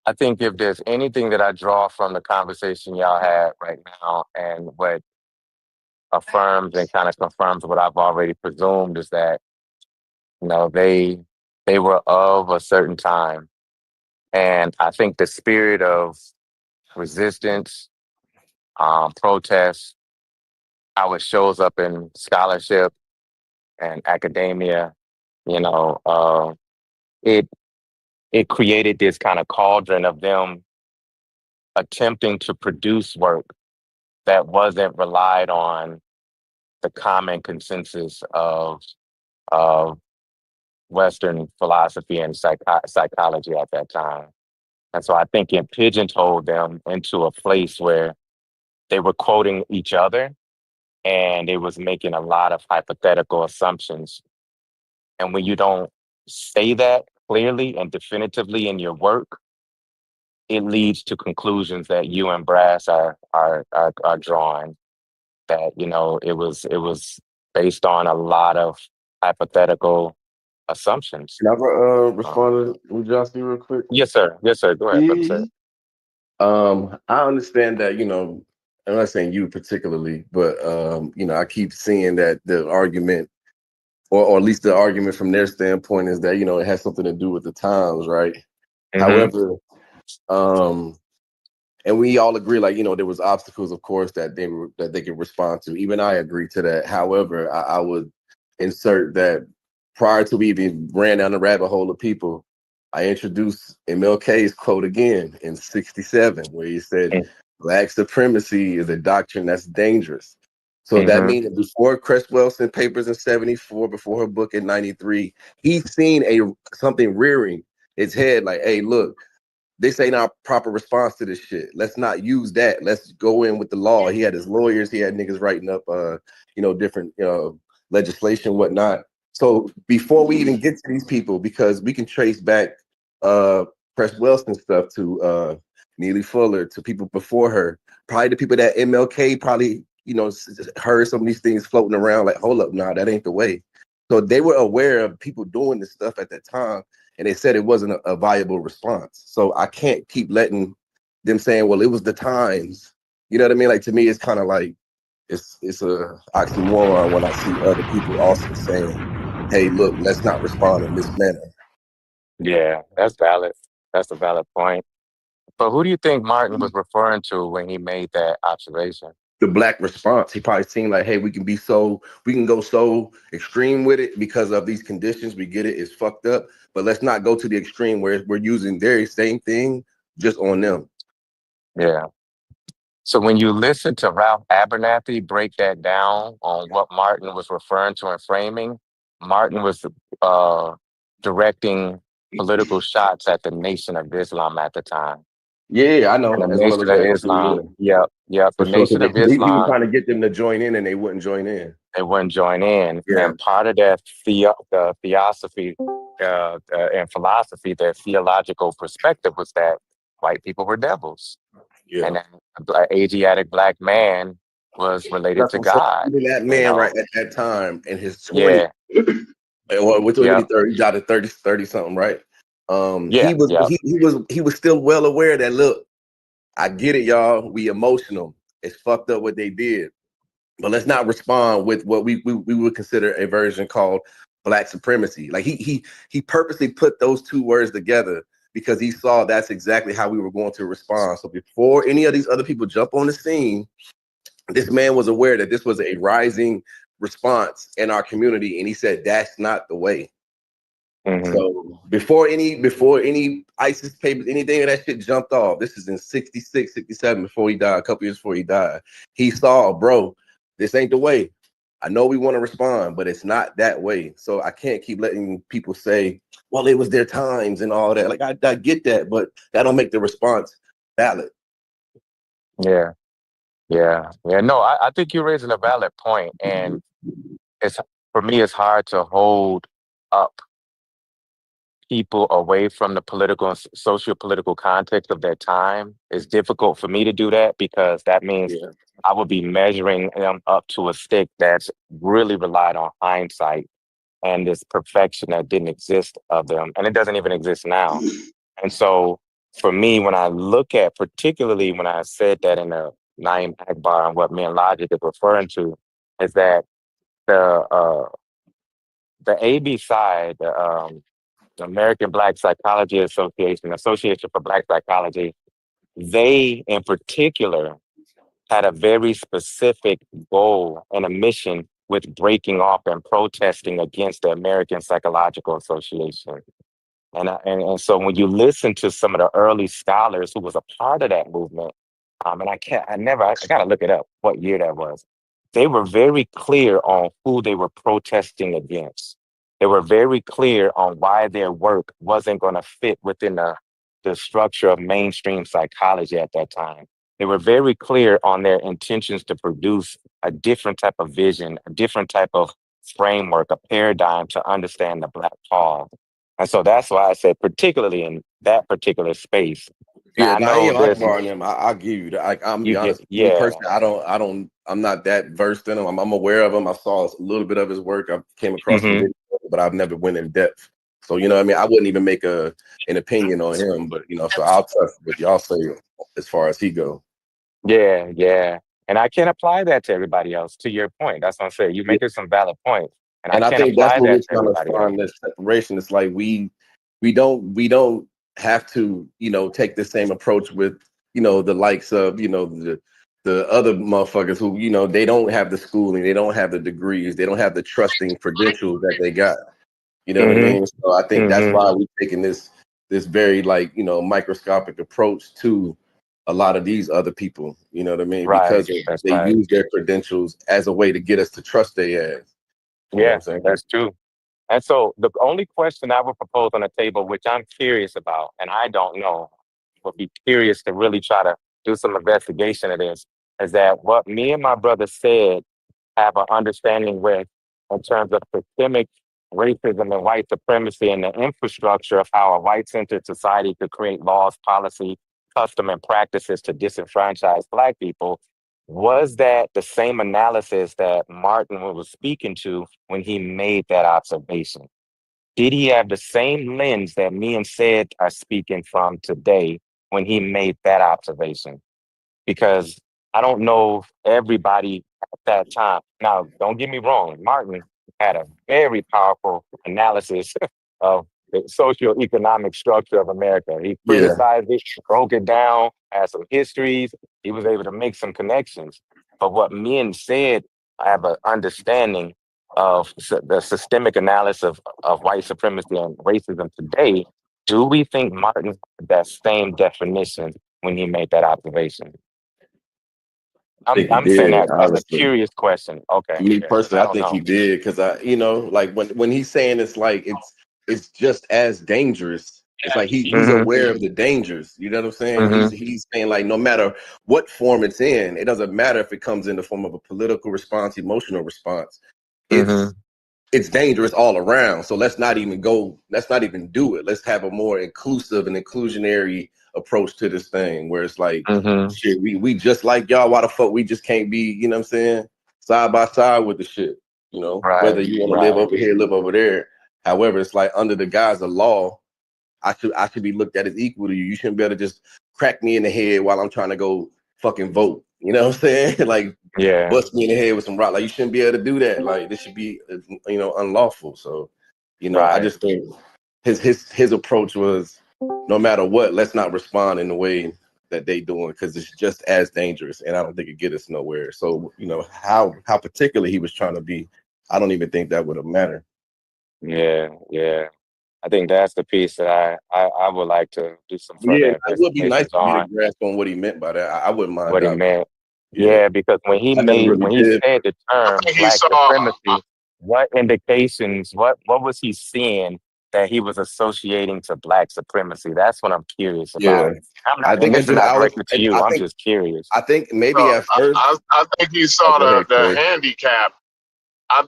I think if there's anything that I draw from the conversation y'all had right now and what affirms and kind of confirms what I've already presumed is that, they were of a certain time. And I think the spirit of resistance, protest, how it shows up in scholarship and academia, you know, it it created this kind of cauldron of them attempting to produce work that wasn't relied on the common consensus of Western philosophy and psychology at that time. And so I think it pigeonholed them into a place where they were quoting each other and it was making a lot of hypothetical assumptions. And when you don't say that clearly and definitively in your work, it leads to conclusions that you and Brass are drawing. That it was based on a lot of hypothetical assumptions. Can I respond to Johnson real quick? Yes, sir. Yes, sir. Go ahead, brother, sir. I understand that, I'm not saying you particularly, but I keep seeing that the argument, or at least the argument from their standpoint, is that, it has something to do with the times, right? Mm-hmm. However, and we all agree, like, there was obstacles, of course, that they could respond to. Even I agree to that. However, I would insert that prior to we even ran down the rabbit hole of people, I introduced MLK's quote again in 1967, where he said, Mm-hmm. Black supremacy is a doctrine that's dangerous. So that Mm-hmm. means that before Cresswell sent papers in 1974, before her book in 1993, he's seen something rearing its head like, hey, look, this ain't our proper response to this shit. Let's not use that. Let's go in with the law. He had his lawyers. He had niggas writing up, different legislation, whatnot. So before we even get to these people, because we can trace back Press Welston stuff to Neely Fuller, to people before her, probably the people that MLK probably, heard some of these things floating around like, hold up, nah, that ain't the way. So they were aware of people doing this stuff at that time. And they said it wasn't a viable response. So I can't keep letting them saying, well, it was the times. You know what I mean? Like, to me, it's kind of like, it's a oxymoron when I see other people also saying, hey, look, let's not respond in this manner. Yeah, that's valid. That's a valid point. But who do you think Martin was referring to when he made that observation? The black response. He probably seen like, hey, we can go so extreme with it because of these conditions. We get it, it's fucked up, but let's not go to the extreme where we're using very same thing just on them. Yeah. So when you listen to Ralph Abernathy break that down on what Martin was referring to in framing, Martin was directing political shots at the Nation of Islam at the time. Yeah, I And know, the as Nation of military too, Islam, yep, for the sure. Nation Because of he was Islam, trying to get them to join in, and they wouldn't join in. they wouldn't join in. Yeah, And part of that the theosophy and philosophy, their theological perspective was that white people were devils. yeah. And an Asiatic black man was related That's to what I'm saying. God, Even that you man know? right at that time in his 20s, Yeah, or which would be yep, 30, he died at 30 something, right? yeah, yep, He was still well aware that look, I get it, y'all. We emotional. It's fucked up what they did. But let's not respond with what we would consider a version called black supremacy. Like he purposely put those two words together because he saw that's exactly how we were going to respond. So before any of these other people jump on the scene, this man was aware that this was a rising response in our community, and he said that's not the way. hmm So before any ISIS papers, anything of that shit jumped off, this is in 66, 67, before he died, a couple years before he died. He saw, bro, this ain't the way. I know we want to respond, but it's not that way. So I can't keep letting people say, well, it was their times and all that. Like I get that, but that don't make the response valid. yeah, yeah, yeah. No, I think you're raising a valid point, and it's for me, it's hard to hold up people away from the political and socio-political context of their time. It's difficult for me to do that because that means Yeah. I would be measuring them up to a stick that's really relied on hindsight and this perfection that didn't exist of them, and it doesn't even exist now. And so, for me, when I look at, particularly when I said that in the Naim Akbar and what me and Logic is referring to, is that the uh, the AB side, the American Black Psychology Association, Association for Black Psychology, they in particular had a very specific goal and a mission with breaking off and protesting against the American Psychological Association. And so when you listen to some of the early scholars who was a part of that movement, and I gotta look it up what year that was. They were very clear on who they were protesting against. They were very clear on why their work wasn't going to fit within the structure of mainstream psychology at that time. They were very clear on their intentions to produce a different type of vision, a different type of framework, a paradigm to understand the Black cause. And so that's why I said, particularly in that particular space. Now Yeah, I know Naeem there's Akbar and them, I'll give you that. I'm you be get honest. Me yeah. personally, I'm not that versed in him. I'm aware of him. I saw a little bit of his work. I came across some hmm videos, but I've never went in depth. So you know what I mean? I wouldn't even make an opinion on him, but you know, so I'll trust what y'all say as far as he go. Yeah, yeah. And I can't apply that to everybody else, to your point. That's what I'm saying. You're making some valid points. And I And I can't think that's apply what we're that to trying to everybody else. find this separation. It's like we don't have to, take the same approach with, the likes of, the other motherfuckers who, they don't have the schooling, they don't have the degrees, they don't have the trusting credentials that they got. You know what I hmm mean? So I think that's hmm why we're taking this very microscopic approach to a lot of these other people, you know what I mean? Right. Because That's they right. use their credentials as a way to get us to trust their ass. You know what Yeah, I'm saying? that's true. And so the only question I would propose on the table, which I'm curious about, and I don't know, would be curious to really try to do some investigation of this, is that what me and my brother said have an understanding with in terms of systemic racism and white supremacy and the infrastructure of how a white-centered society could create laws, policy, custom, and practices to disenfranchise Black people. Was that the same analysis that Martin was speaking to when he made that observation? Did he have the same lens that me and Sid are speaking from today when he made that observation? Because I don't know if everybody at that time. Now, don't get me wrong, Martin had a very powerful analysis of the socioeconomic structure of America. He Yeah. criticized it, broke it down, had some histories. He was able to make some connections. But what men said, I have an understanding of the systemic analysis of white supremacy and racism today. Do we think Martin had that same definition when he made that observation? I think he I'm saying did, that as a honestly. curious question. Okay. Me Yeah, personally, I I don't think he know. did because like when he's saying it's like it's just as dangerous. It's like he's Mm-hmm. aware of the dangers. You know what I'm saying? Mm-hmm. He's saying like no matter what form it's in, it doesn't matter if it comes in the form of a political response, emotional response. Mm-hmm. It's dangerous all around. So let's not even do it. Let's have a more inclusive and inclusionary approach to this thing where it's like, Mm-hmm. shit, we just like y'all. Why the fuck we just can't be, you know what I'm saying, side by side with the shit, you know, Right. whether you want to live over here, live over there. However, it's like under the guise of law, I should be looked at as equal to you. You shouldn't be able to just crack me in the head while I'm trying to go fucking vote. You know what I'm saying? Like Yeah. bust me in the head with some rock. Like you shouldn't be able to do that. Like this should be, you know, unlawful. So, you know, I Right. just think his approach was no matter what, let's not respond in the way that they doing because it's just as dangerous, and I don't think it get us nowhere. So, you know, how particular he was trying to be, I don't even think that would have mattered. Yeah. Yeah. I think that's the piece that I would like to do some Yeah, further it would be nice investigations to get a on grasp on what he meant by that. I wouldn't mind what he that. meant. Yeah, Yeah, because when I never really he did. said the I term think he black saw. supremacy, what indications, what was he seeing that he was associating to black supremacy? That's what I'm curious Yeah, about. I And think this is not directed to you. I'm just curious. I think maybe So at first. I think he Oh, saw go ahead, the Corey. handicap. I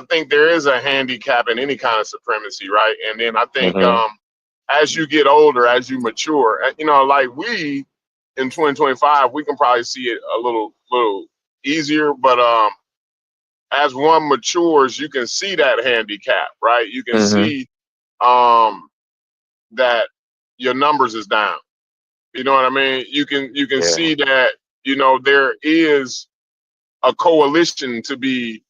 think there is a handicap in any kind of supremacy, right? And then I think Mm-hmm. as you get older, as you mature, you know, like we in 2025, we can probably see it a little easier. But as one matures, you can see that handicap, right? You can Mm-hmm. see that your numbers is down. You know what I mean? You can Yeah. see that, you know, there is a coalition to be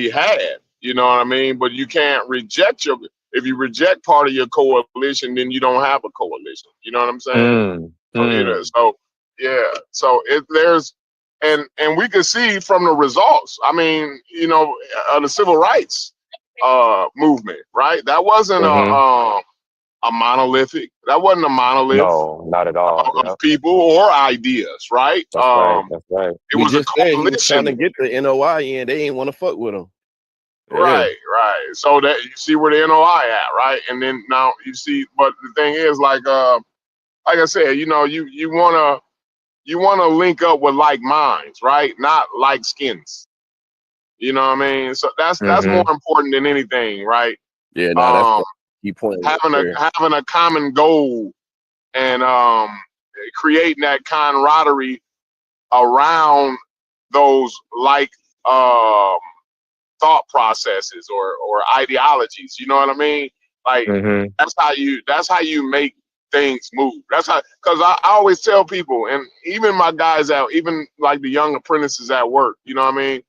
had. You know what I mean? But you can't reject if you reject part of your coalition, then you don't have a coalition. You know what I'm saying? Mm. So, you know, Mm. so yeah. So there's and we can see from the results. I mean, you know, the civil rights movement, right? That wasn't Mm-hmm. a monolithic. That wasn't a monolith No, not at all. of Yep. people or ideas, right? That's right. That's right. It We was a just said he was trying to coalition. get the NOI in. They ain't want to fuck with him. Yeah. Right. So that you see where the NOI at, right? And then now you see, but the thing is, like I said, you know, you wanna link up with like minds, right? Not like skins. You know what I mean? So that's more Mm-hmm. important than anything, right? Yeah, nah, that's Um, the key point right having there. a common goal and creating that camaraderie around those like um thought processes or ideologies. You know what I mean? Like Mm-hmm. that's how you make things move. That's how, because I always tell people, and even my guys out, even like the young apprentices at work. You know what I mean?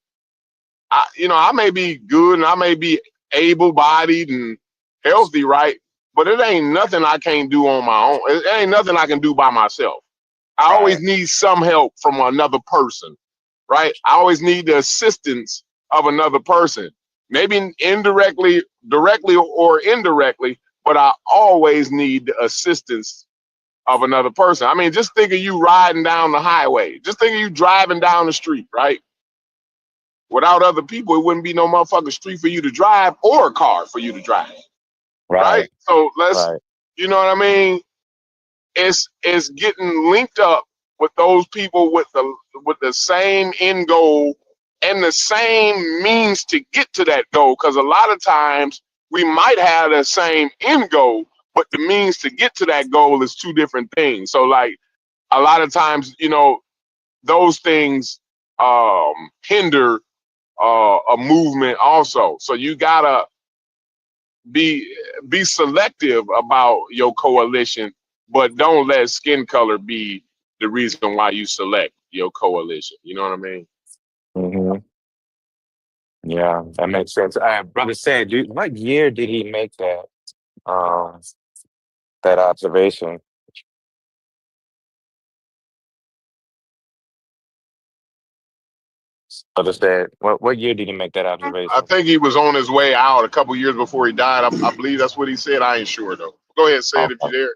I may be good and I may be able bodied and healthy, right? But it ain't nothing I can't do on my own. It ain't nothing I can do by myself. I Right. always need some help from another person, right? I always need the assistance of another person. Maybe indirectly, directly or indirectly, but I always need the assistance of another person. I mean, just think of you riding down the highway. Just think of you driving down the street, right? Without other people, it wouldn't be no motherfucking street for you to drive or a car for you to drive, right? Right. So let's, Right. you know what I mean? It's getting linked up with those people with the same end goal and the same means to get to that goal. Because a lot of times we might have the same end goal, but the means to get to that goal is two different things. So like a lot of times, you know, those things hinder a movement also. So you gotta be selective about your coalition, but don't let skin color be the reason why you select your coalition. You know what I mean? Mm-hmm. Yeah, that makes sense. Brother said, what year did he make that um, that observation. Understand? What year did he make that I observation? think he was on his way out a couple years before he died. I believe that's what he said. I ain't sure though. Go ahead, say it if Okay. you're there.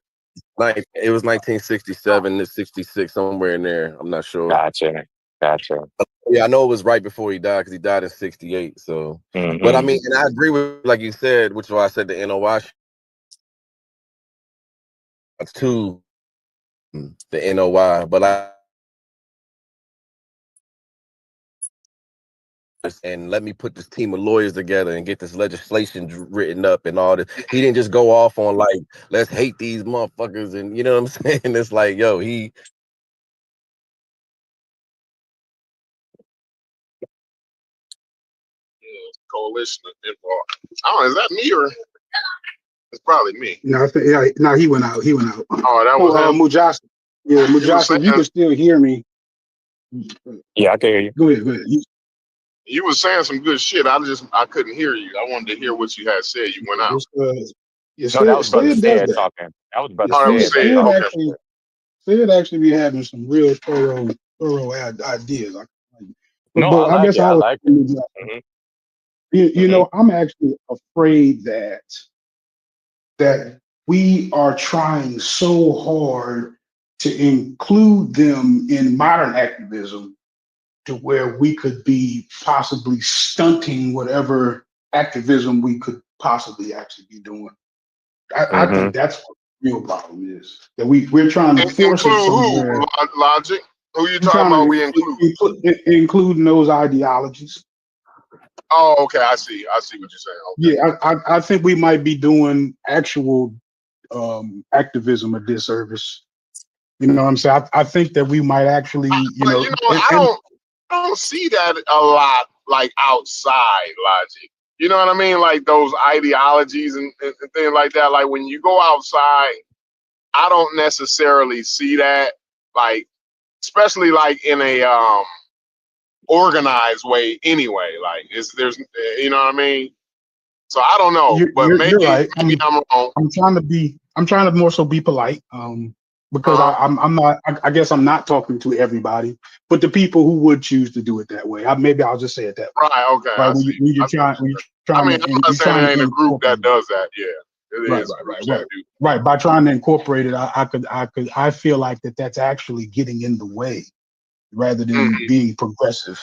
Like it was 1967 to 66, somewhere in there. I'm not sure. Gotcha. Yeah, I know it was right before he died because he died in 68. So, but I Mm-hmm. mean, and I agree with like you said, which is why I said the NOI to the NOI. But and let me put this team of lawyers together and get this legislation written up and all this. He didn't just go off on like, let's hate these motherfuckers, and you know what I'm saying? It's like, yo, he Coalition involved. I don't know, is that me or it's probably me? No, I think no, he went out. He went out. Oh, that was Oh, him. Mujasa. Yeah, He was Mujasa, saying if you can still hear me. Yeah, I can hear you. Go ahead. you was saying some good shit. I couldn't hear you. I wanted to hear what you had said. You went out. Yeah, No, that was Brother Sid does Stead that. talking. That was Yeah, Brother Oh, that was Stead that said. talked. Okay. Sid actually be having some real thorough ideas. No, But I I like guess it. I I was, like it. Hmm. you Hmm. know, I'm actually afraid that we are trying so hard to include them in modern activism to where we could be possibly stunting whatever activism we could possibly actually be doing. I Hmm. think that's what the real problem is. That we're trying to force it Include who? somewhere. Logic. Who you We're talking trying about? to We include. include in those ideologies. Oh, okay. I see. I see what you're saying. Okay. Yeah, I think we might be doing actual activism a disservice. You know what I'm saying? I think that we might actually, But you know, I don't see that a lot like outside Logic. You know what I mean? Like those ideologies and things like that. Like when you go outside, I don't necessarily see that. Like especially like in a organized way anyway. Like there's you know what I mean? So I don't know, but you're right. maybe I'm wrong. I'm trying to more so be polite. Because Uh-huh. I'm not. I guess I'm not talking to everybody, but the people who would choose to do it that way. Maybe I'll just say it that way. Right, okay, Right I see. I see what when you're you're saying. I mean, I'm not you're saying trying it to ain't a group that incorporate. does that. Yeah, it Right, is right, right, groups that right, do. right. By trying to incorporate it, I feel like that's actually getting in the way rather than Mhm. being progressive.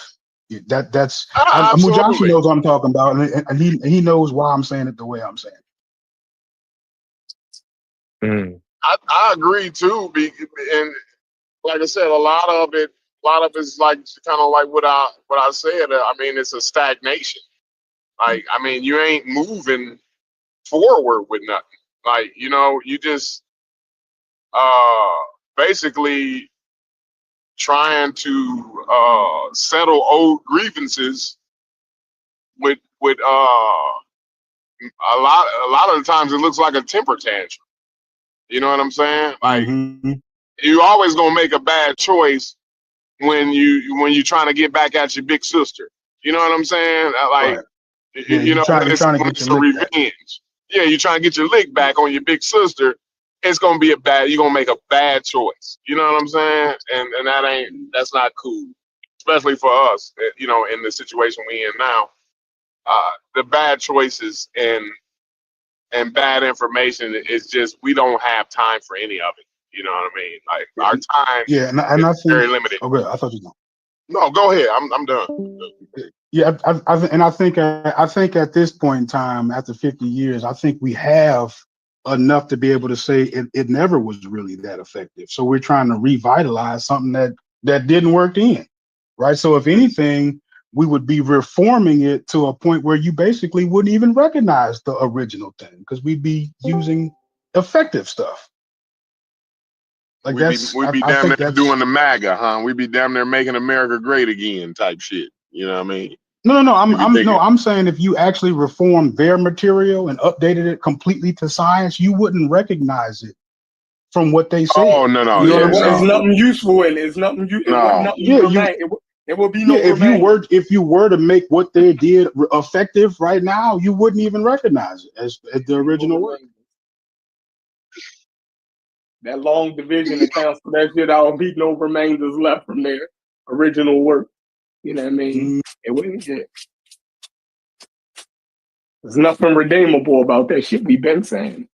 Yeah, that's Mujashi Absolutely. knows what I'm talking about, and he knows why I'm saying it the way I'm saying it. Mm. I agree too. And like I said, a lot of it's like kind of like what I said. I mean, it's a stagnation. Like, I mean, you ain't moving forward with nothing. Like, you know, you just uh basically trying to settle old grievances with a lot of the times it looks like a temper tantrum. You know what I'm saying? Like Mm-hmm. you always gonna make a bad choice when you trying to get back at your big sister. You know what I'm saying? Like Right. Yeah, you know you're trying to when get it's your a lick back. revenge. Yeah, you're trying to get your lick back on your big sister. It's gonna be you're gonna make a bad choice. You know what I'm saying? And that's not cool, especially for us. You know, in the situation we in now, the bad choices and bad information is just we don't have time for any of it. You know what I mean? Like our time Yeah, and is I think. very limited. Oh, good. I thought you. No, go ahead. I'm done. Yeah, I think at this point in time, after 50 years, I think we have enough to be able to say it never was really that effective. So we're trying to revitalize something that didn't work in, right? So if anything, we would be reforming it to a point where you basically wouldn't even recognize the original thing because we'd be using effective stuff. Like We be I damn think near that's doing the MAGA, huh? We be damn near making America great again type shit. You know what I mean? no. We be thinking, I'm saying if you actually reformed their material and updated it completely to science, you wouldn't recognize it from what they oh said. no, You know what Yeah, I'm yeah, well, it's saying? no, nothing useful in it. It's nothing. It wasn't no. nothing Yeah, you. grammatic. It will be Yeah, no grammatic. if you were to make what they did effective right now, you wouldn't even recognize it as the original work. that long division and cancel that shit out and be no remainders left from their original work. You know what I mean? It wouldn't get. There's nothing redeemable about that shit we've been saying.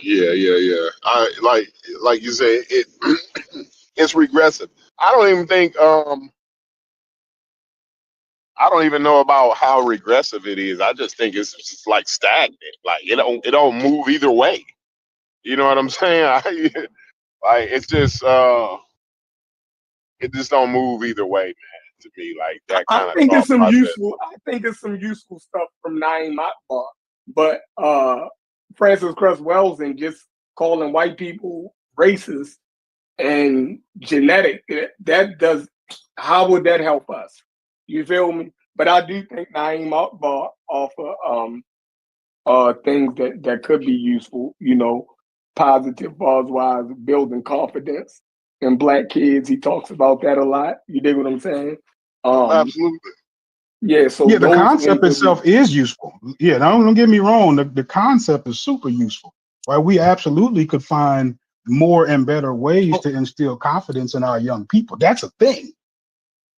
Yeah. I like you say it. It's regressive. I don't even think. I don't even know about how regressive it is. I just think it's just like stagnant. Like it don't move either way. You know what I'm saying? Like it's just it just don't move either way, man. To me, like that I kind of think thought it's some process. useful. I think it's some useful stuff from Naeem Akbar, but Francis Cress Wells and just calling white people racist and genetic. That does. How would that help us? You feel me? But I do think Naeem Akbar offer things that could be useful. You know, positive bars wise, building confidence in black kids. He talks about that a lot. You dig what I'm saying? Absolutely. Yeah, so Yeah, the those concept things itself is useful. Yeah, don't get me wrong. The concept is super useful, right? We absolutely could find more and better ways to instill confidence in our young people. That's a thing.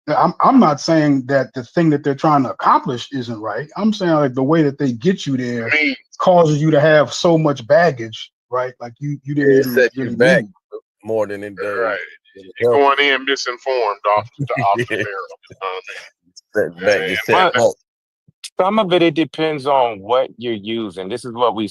I'm not saying that the thing that they're trying to accomplish isn't right. I'm saying like the way that they get you there Me, causes you to have so much baggage, right? Like you didn't It even sets you really back need. more than it does. right? You're going in misinformed off the Yeah, barrel. You know what set I back, mean? you And set back. Some of it depends on what you're using. This is what we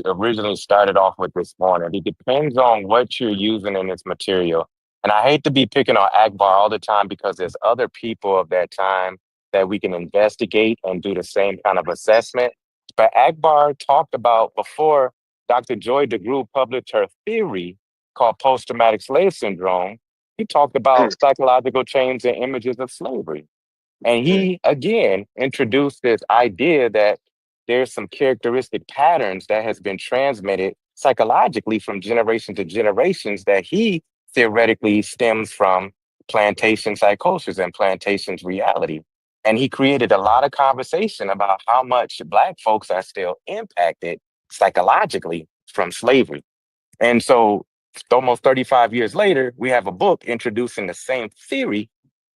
originally started off with this morning. It depends on what you're using in this material. And I hate to be picking on Akbar all the time because there's other people of that time that we can investigate and do the same kind of assessment. But Akbar talked about before Dr. Joy DeGruy published her theory called post-traumatic slave syndrome. He talked about psychological change and images of slavery. And he again introduced this idea that there's some characteristic patterns that has been transmitted psychologically from generation to generations that he theoretically stems from plantation psychosis and plantation's reality. And he created a lot of conversation about how much Black folks are still impacted psychologically from slavery. And so almost 35 years later, we have a book introducing the same theory,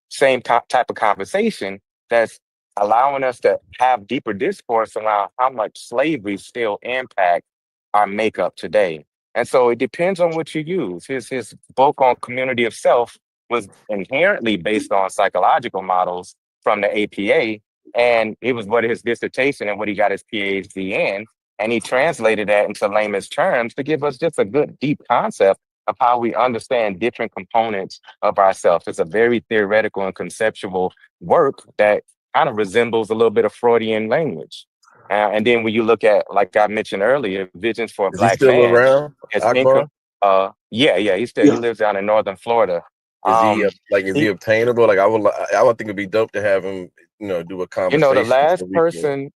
same type of conversation that's allowing us to have deeper discourse around how much slavery still impact our makeup today. And so it depends on what you use. His book on community of self was inherently based on psychological models from the APA, and it was what his dissertation and what he got his PhD in. And he translated that into layman's terms to give us just a good deep concept of how we understand different components of ourselves. It's a very theoretical and conceptual work that kind of resembles a little bit of Freudian language. And then when you look at, like I mentioned earlier, Visions for a Is he Black still Man, around, his income. Akbar? Yeah, he Yeah, lives down in northern Florida. Is he Um, is he he, obtainable? Like I would think it'd be dope to have him, do a you know, conversation so we can,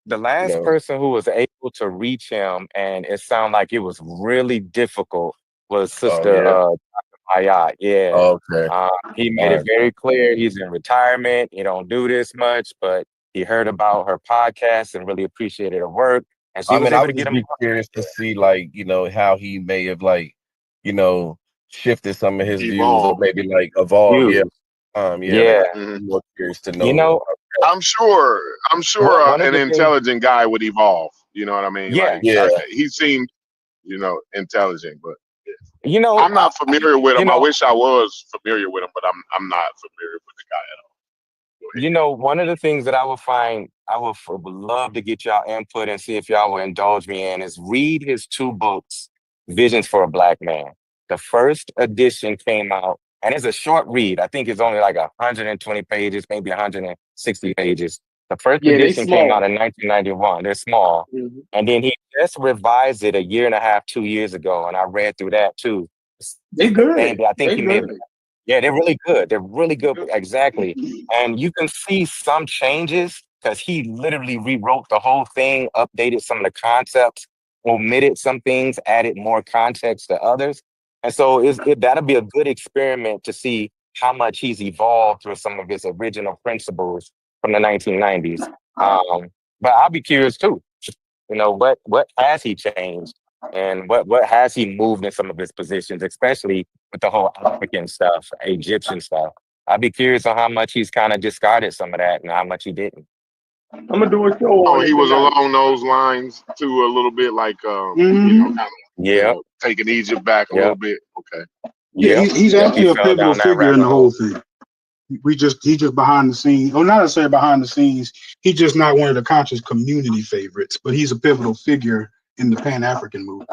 the you last know. person who was able to reach him, and it sounded like it was really difficult, was Oh Sister yeah. Hayat. Yeah. Okay. He made All it right. very clear he's in retirement. He don't do this much, but he heard about her podcast and really appreciated her work. And she I was mean, I able to would get just him. be curious to see, like, how he may have, like, you know, shifted some of his views or evolve. maybe like evolved. Yeah. Huge. Yeah. Like, Yeah. I'm more curious to You know. know, I'm sure. I'm sure one of an the things, intelligent guy would evolve. You know what I mean? yeah, Like Yeah. he seemed, intelligent, but you know, I'm not familiar with you him. I know, wish I was familiar with him, but I'm not familiar with the guy at all. Go ahead. One of the things that I would love to get y'all input and see if y'all will indulge me in is read his two books, Visions for a Black Man. The first edition came out, and it's a short read. I think it's only like 120 pages, maybe 160 pages. The first yeah, they edition came out small. in 1991. They're small. Mhm. And then he just revised it a year and a half, 2 years ago, and I read through that too. They good. I think They he may have, good. yeah, they're really good. They're really good. Exactly. And you can see some changes because he literally rewrote the whole thing, updated some of the concepts, omitted some things, added more context to others. And so that'll be a good experiment to see how much he's evolved with some of his original principles from the 1990s. But I'll be curious too. What has he changed? And what has he moved in some of his positions, especially with the whole African stuff, Egyptian stuff? I'd be curious on how much he's kind of discarded some of that and how much he didn't. I'm gonna do a show Oh, on he it was tonight. along those lines too, a little bit like Mm-hmm. kind of Yeah, taking Egypt back a yeah, little bit. Okay. Yeah, yep, he's yep. He actually a fell pivotal down that figure in rabbit the whole hole. thing. He just behind the scenes, or not necessarily behind the scenes. He's just not one of the conscious community favorites, but he's a pivotal figure in the Pan African movement.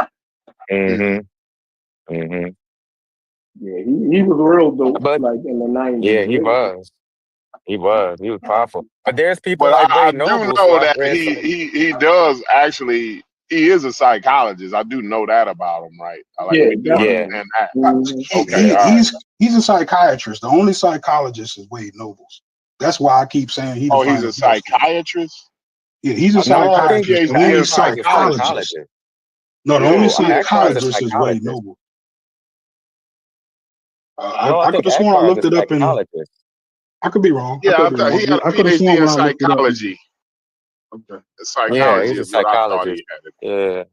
Mm-hmm. Mm-hmm. Yeah, he was real dope, But like in the yeah, '90s. he Really. was. He was. He was powerful. But there's people But like I Wade do Nobles who know I've that read some. he does actually. He is a psychologist. I do know that about him, right? Like Yeah, we do Yeah, definitely. understand that. Okay, He, all right. he's a psychiatrist. The only psychologist is Wade Nobles. That's why I keep saying he the Oh, he's a final boss. psychiatrist. Yeah, he's a I thought no, he I had a think psychiatrist. The PhD only in Akbar's a psychology. psychologist. psychologist. No, the only No, Akbar's a psychologist is Wade psychologist. Noble. No, I I could think have sworn I Akbar is a looked it up in. psychologist. I could be wrong. I Yeah, could I be thought he wrong. had a I could have PhD sworn in when I looked it up. psychology. Okay. Yeah, Psychology he's a is what I thought psychologist. he had. Yeah.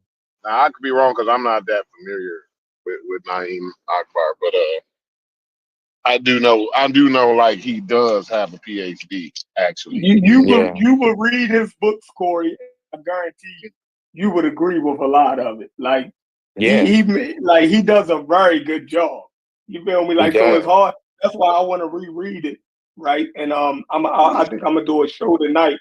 Now I could be wrong because I'm not that familiar with Naeem Akbar, but I do know like he does have a PhD actually. Yeah. You would read his books, Corey. I guarantee you would agree with a lot of it. Like Yeah. he does a very good job. You feel me? He Like so, it's does. hard. That's why I want to reread it, right? And I think I'm gonna do a show tonight.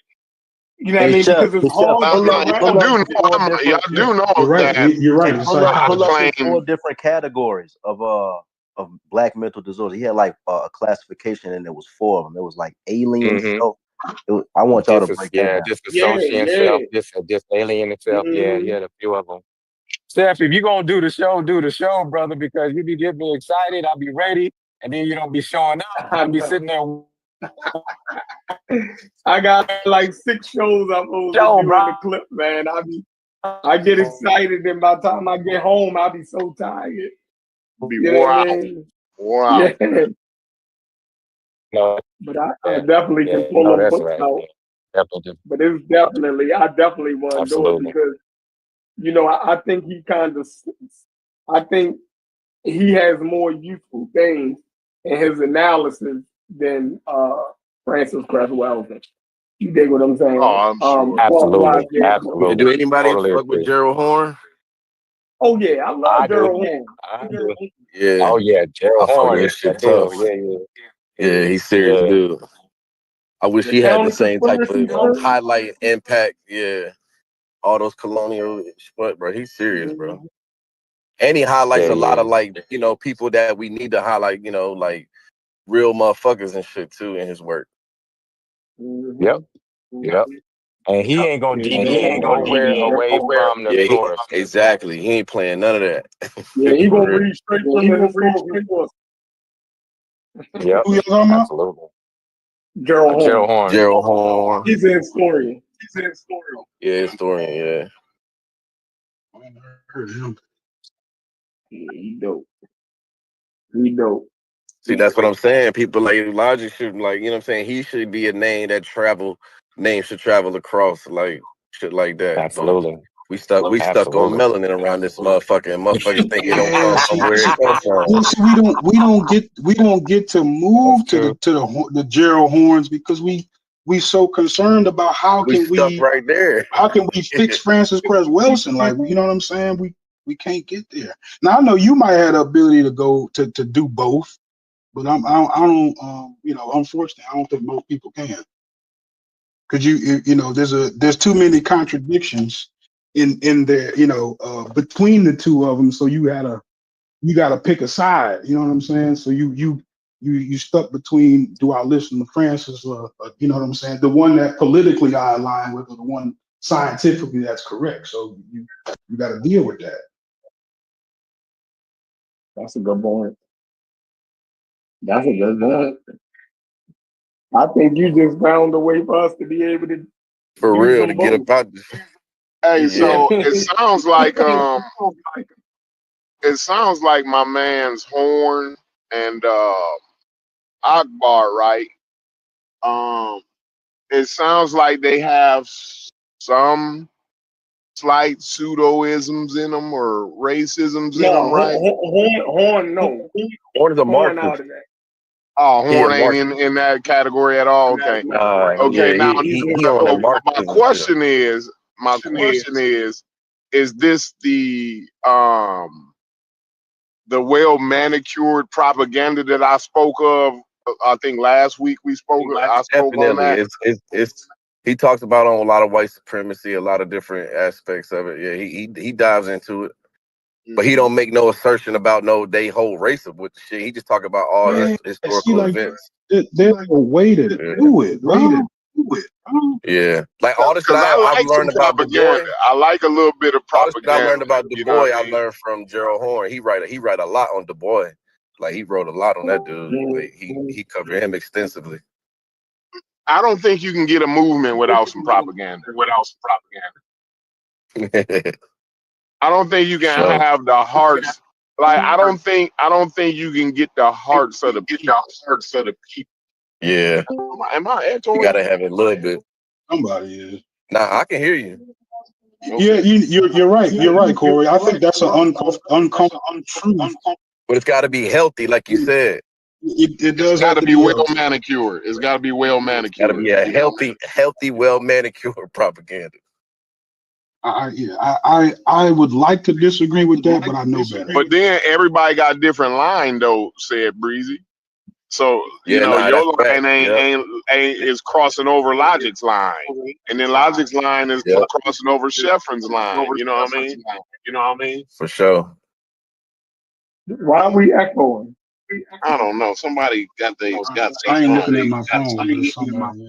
You know what I Hey mean? Chef, Because it's hey Chef, hard to pull get up, Y'all around pull up do this the know shit. four y'all different. do know You're right. that You're right. The Pull up his psychologist. four claim. different categories of black mental disorders. He had like a classification, and there was four of them. It was like alien Mm-hmm. self. I want y'all to break that down. Yeah, Disassociating yeah. self, just alien itself. Yeah, he Mm-hmm. had a few of them. Steph, if you're gonna do the show, brother, because you be getting me excited, I'll be ready, and then you don't be showing up. I'll be sitting there. I got like 6 shows I'm supposed to Show, do in bro. the clip, man. I get excited, and by the time I get home, I'll be so tired. Be You know wore what I out. mean? Wore out. Yeah. No, But I yeah, definitely yeah, can you pull know them that's books right. out. Yeah. Definitely, But I definitely want to do it absolutely. because, I think I think he has more useful things in his analysis than Francis Cress Welsing. You dig what I'm saying? Oh, I'm sure. Qualified Absolutely, example. Yeah, do absolutely, anybody totally fuck with agree. Gerald Horn? Oh yeah, I love I do. Gerald Horn. I do. Yeah, Oh yeah, I Gerald fuck with Horn his is that shit deal. tough. Yeah, yeah, Yeah, he's serious, yeah. dude. I wish The he had the counter same type conspiracy of theory. highlight impact. Yeah, all those colonial shit, bro. He's serious, bro. Mhm. And he highlights Yeah, a lot yeah. of like, people that we need to highlight, like real motherfuckers and shit too in his work. Yep, yep. And he ain't gonna deviate nowhere away from the Yeah, source. exactly. He ain't playing none of that. Yeah, he For gonna real. read straight from the historical source. Yep, Who you talking about? absolutely. Gerald Gerald Horn. Horn. Gerald Horn. He's a historian. Yeah, historian. Yeah. I ain't heard of him. Yeah, he dope. He dope. See, that's what I'm saying. People like Logic should what I'm saying. He should be a name that names should travel across like shit like that. But Absolutely, we stuck on absolutely. melanin around this motherfucker, and motherfuckers think it don't Yeah, come from where it come from. we don't get to That's move to true. the Gerald Horns because we so concerned about We stuck right there. how can we fix Francis Cress Wilson? Like, you know what I'm saying? We can't get there. Now I know you might have the ability to go to do both, but I don't unfortunately I don't think most people can. Because there's too many contradictions in there, between the two of them. So you gotta pick a side. You know what I'm saying? So you stuck between, do I listen to Francis or you know what I'm saying? The one that politically I align with, or the one scientifically that's correct. So you got to deal with that. That's a good point. That's a good point. I think you just found a way for us to be able to For use real, to them get both. about this. Hey, Yeah. so it sounds like my man's Horn and Akbar, right? Um, it sounds like they have some slight pseudoisms in them or racisms in No, them, right? Horn, no. Horn is a Horn Marxist. out of that. Oh, He a Horn ain't Marxist. in that category at all. Okay. Okay. Yeah, Now, he on the so my Marxism tip. question is this the well manicured propaganda that I spoke of? I think last week I spoke on Definitely. that. It's he talks about on a lot of white supremacy, a lot of different aspects of it. Yeah, he dives into it. But he don't make no assertion about they whole race of what shit. He just talk about all Yeah, historical see, like events. there's a way to do it, bro. Yeah. Like all this Because that I I've like some learned about Du Bois. propaganda. I like a little bit of All this that I propaganda. learned about Du You know what Bois, I I mean? learned from Gerald Horn. He write a lot on Du Bois. Like he wrote a lot on that dude. Like he covered him extensively. I don't think you can get a movement without some propaganda. I don't think you can So have the hearts. Like I don't think you can get the hearts of the people. yeah, Am I you echoing? gotta have it a little bit. Somebody is. Nah, I can hear you. Yeah, you're right. You're right, Corey. I think that's an uncomfortable truth. But it's gotta be healthy, like you said. It does Got have to to be be well healthy. manicured. It's got to be well Gotta manicured. be a healthy, well manicured propaganda. I would like to disagree with that, but I know better. But then everybody got a different line though, said Breezy. So Yeah, nah, your that's line fact. Yep. ain't is crossing over Logic's line, and then Logic's line is Yep. crossing over Sheffrin's line. You know what I mean? For sure. Why are we echoing? I don't know. Somebody got their I ain't phone. looking at my phone. There's somebody.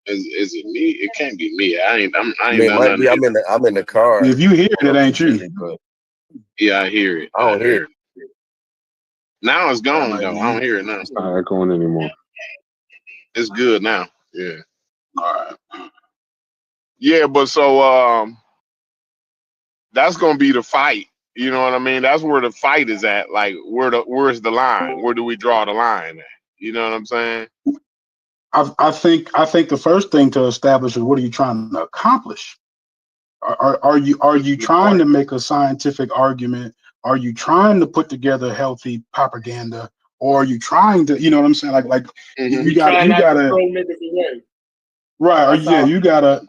Is it me? It can't be me. I ain't I done mean, it might nothing. be. I'm in the car. If you hear it, it ain't you. But Yeah, I hear it. I don't hear it. Now it's That gone might though. be I you. don't hear it now. It's not echoing anymore. It's good now. Yeah. All right. Yeah, but so that's gonna be the fight. You know what I mean? That's where the fight is at. Like where's the line? Where do we draw the line at? You know what I'm saying? I think the first thing to establish is what are you trying to accomplish? Are you trying to make a scientific argument? Are you trying to put together healthy propaganda? Or are you trying to, you know what I'm saying? Like you gotta right. Or yeah, you gotta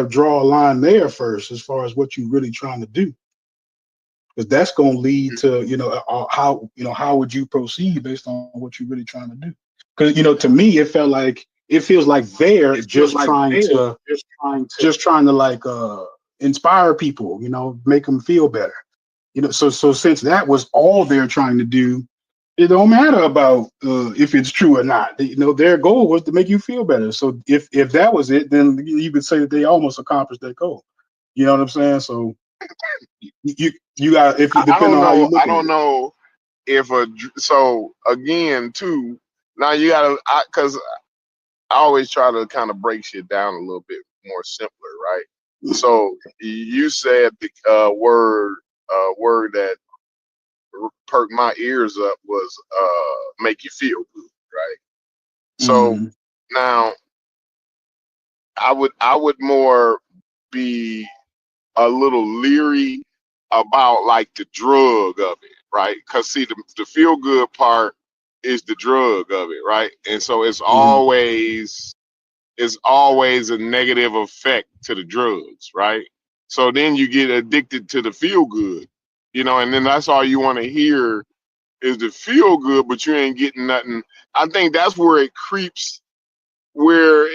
draw a line there first as far as what you're really trying to do. Because that's going to lead to how would you proceed based on what you're really trying to do. Because to me it feels like they're just trying to like inspire people, make them feel better, so since that was all they're trying to do, it don't matter about if it's true or not. Their goal was to make you feel better. So if that was it, then you could say that they almost accomplished their goal. You know what I'm saying? So you got, if you I depend don't on how you know. look I at don't it. know if so again too. Now you gotta because I always try to kind of break shit down a little bit more simpler, right? So you said the word that perked my ears up was make you feel good, right? So Mhm. now I would more be a little leery about like the drug of it, right? Because see, the feel good part is the drug of it, right? And so it's always a negative effect to the drugs, right? So then you get addicted to the feel good, and then that's all you want to hear is the feel good, but you ain't getting nothing. I think that's where it creeps, where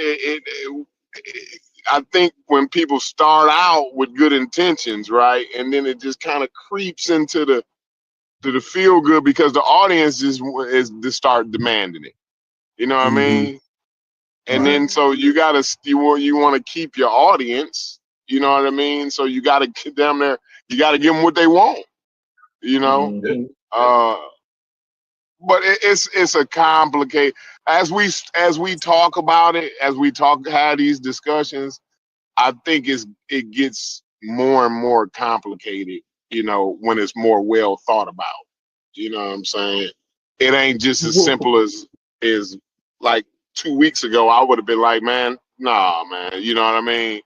I think when people start out with good intentions, right, and then it just kind of creeps into the feel good because the audience is to start demanding it. You know what I mean? And Right. then so you want to keep your audience. You know what I mean? So you got to get them there. You got to give them what they want. You know. But it's a complicated as we talk about it, as we have these discussions. I think it gets more and more complicated, when it's more well thought about. You know what I'm saying? It ain't just as simple as like 2 weeks ago. I would have been like, man, nah, man. You know what I mean?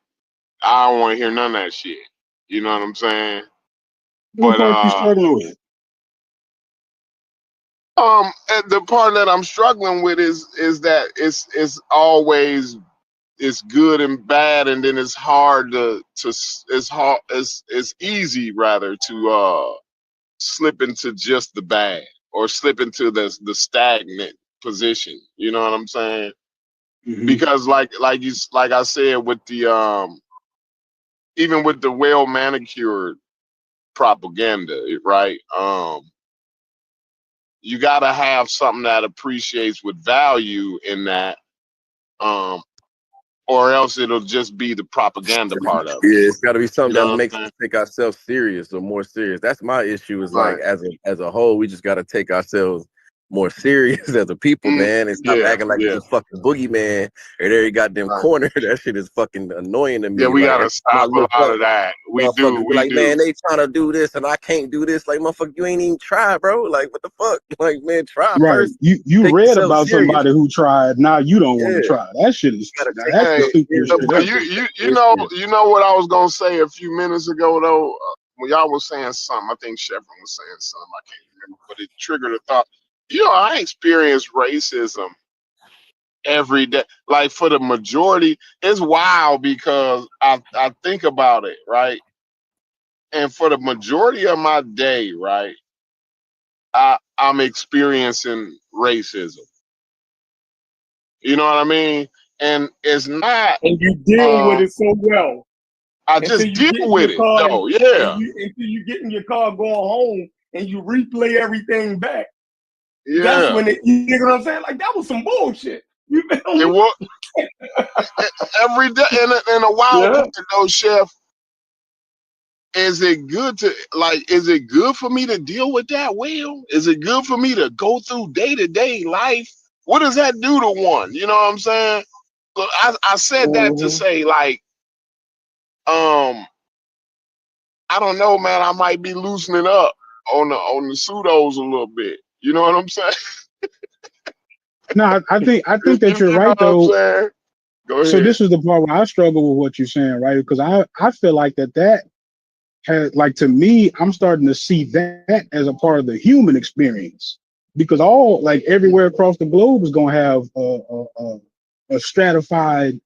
I don't want to hear none of that shit. You know what I'm saying? What But part you struggling with? and the part that I'm struggling with is that it's always it's good and bad, and then it's hard to it's hard it's easy rather to slip into just the bad or slip into the stagnant position. You know what I'm saying? Mm-hmm. Because like I said with the even with the well manicured propaganda, right? You got to have something that appreciates with value in that, or else it'll just be the propaganda part of it. Yeah, it's got to be something You know that what I'm makes saying? us take ourselves serious or more serious. That's my issue. Is like Right. as a whole, we just got to take ourselves more serious as a people, man, and stop acting like it's a fucking boogeyman or every goddamn Right. corner. That shit is fucking annoying to me. Yeah, we like, gotta I stop a look lot up, of that. We motherfuckers be like, do. man, they trying to do this and I can't do this. Like, motherfucker, you ain't even try, bro. Like, what the fuck? Like, man, try Right. first. You Take read yourself about serious. somebody who tried. Now you don't want to Yeah. try. That shit is You gotta take that's the Hey, stupidest shit but ever. you know what I was gonna say a few minutes ago though, when y'all was saying something. I think Chevron was saying something. I can't remember, but it triggered a thought. You know, I experienced racism every day. Like for the majority, it's wild because I think about it, right? And for the majority of my day, right, I'm experiencing racism. You know what I mean? And it's not And you deal with it so well I until just you deal get in with your it car though, and yeah. until you get in your car going home and you replay everything back. That's Yeah. when you know what I'm saying? Like that was some bullshit. You feel It me? was every day in a wild Yeah. part though, Chef. Is it good for me to deal with that well? Is it good for me to go through day-to-day life? What does that do to one? You know what I'm saying? So I said that to say, like, I don't know, man. I might be loosening up on the pseudos a little bit. You know what I'm saying? No, I think that you're You know right what I'm though. saying? Go So ahead. this is the part where I struggle with what you're saying, right? Because I feel like that has, like, to me, I'm starting to see that as a part of the human experience, because all, like, everywhere across the globe is going to have a stratified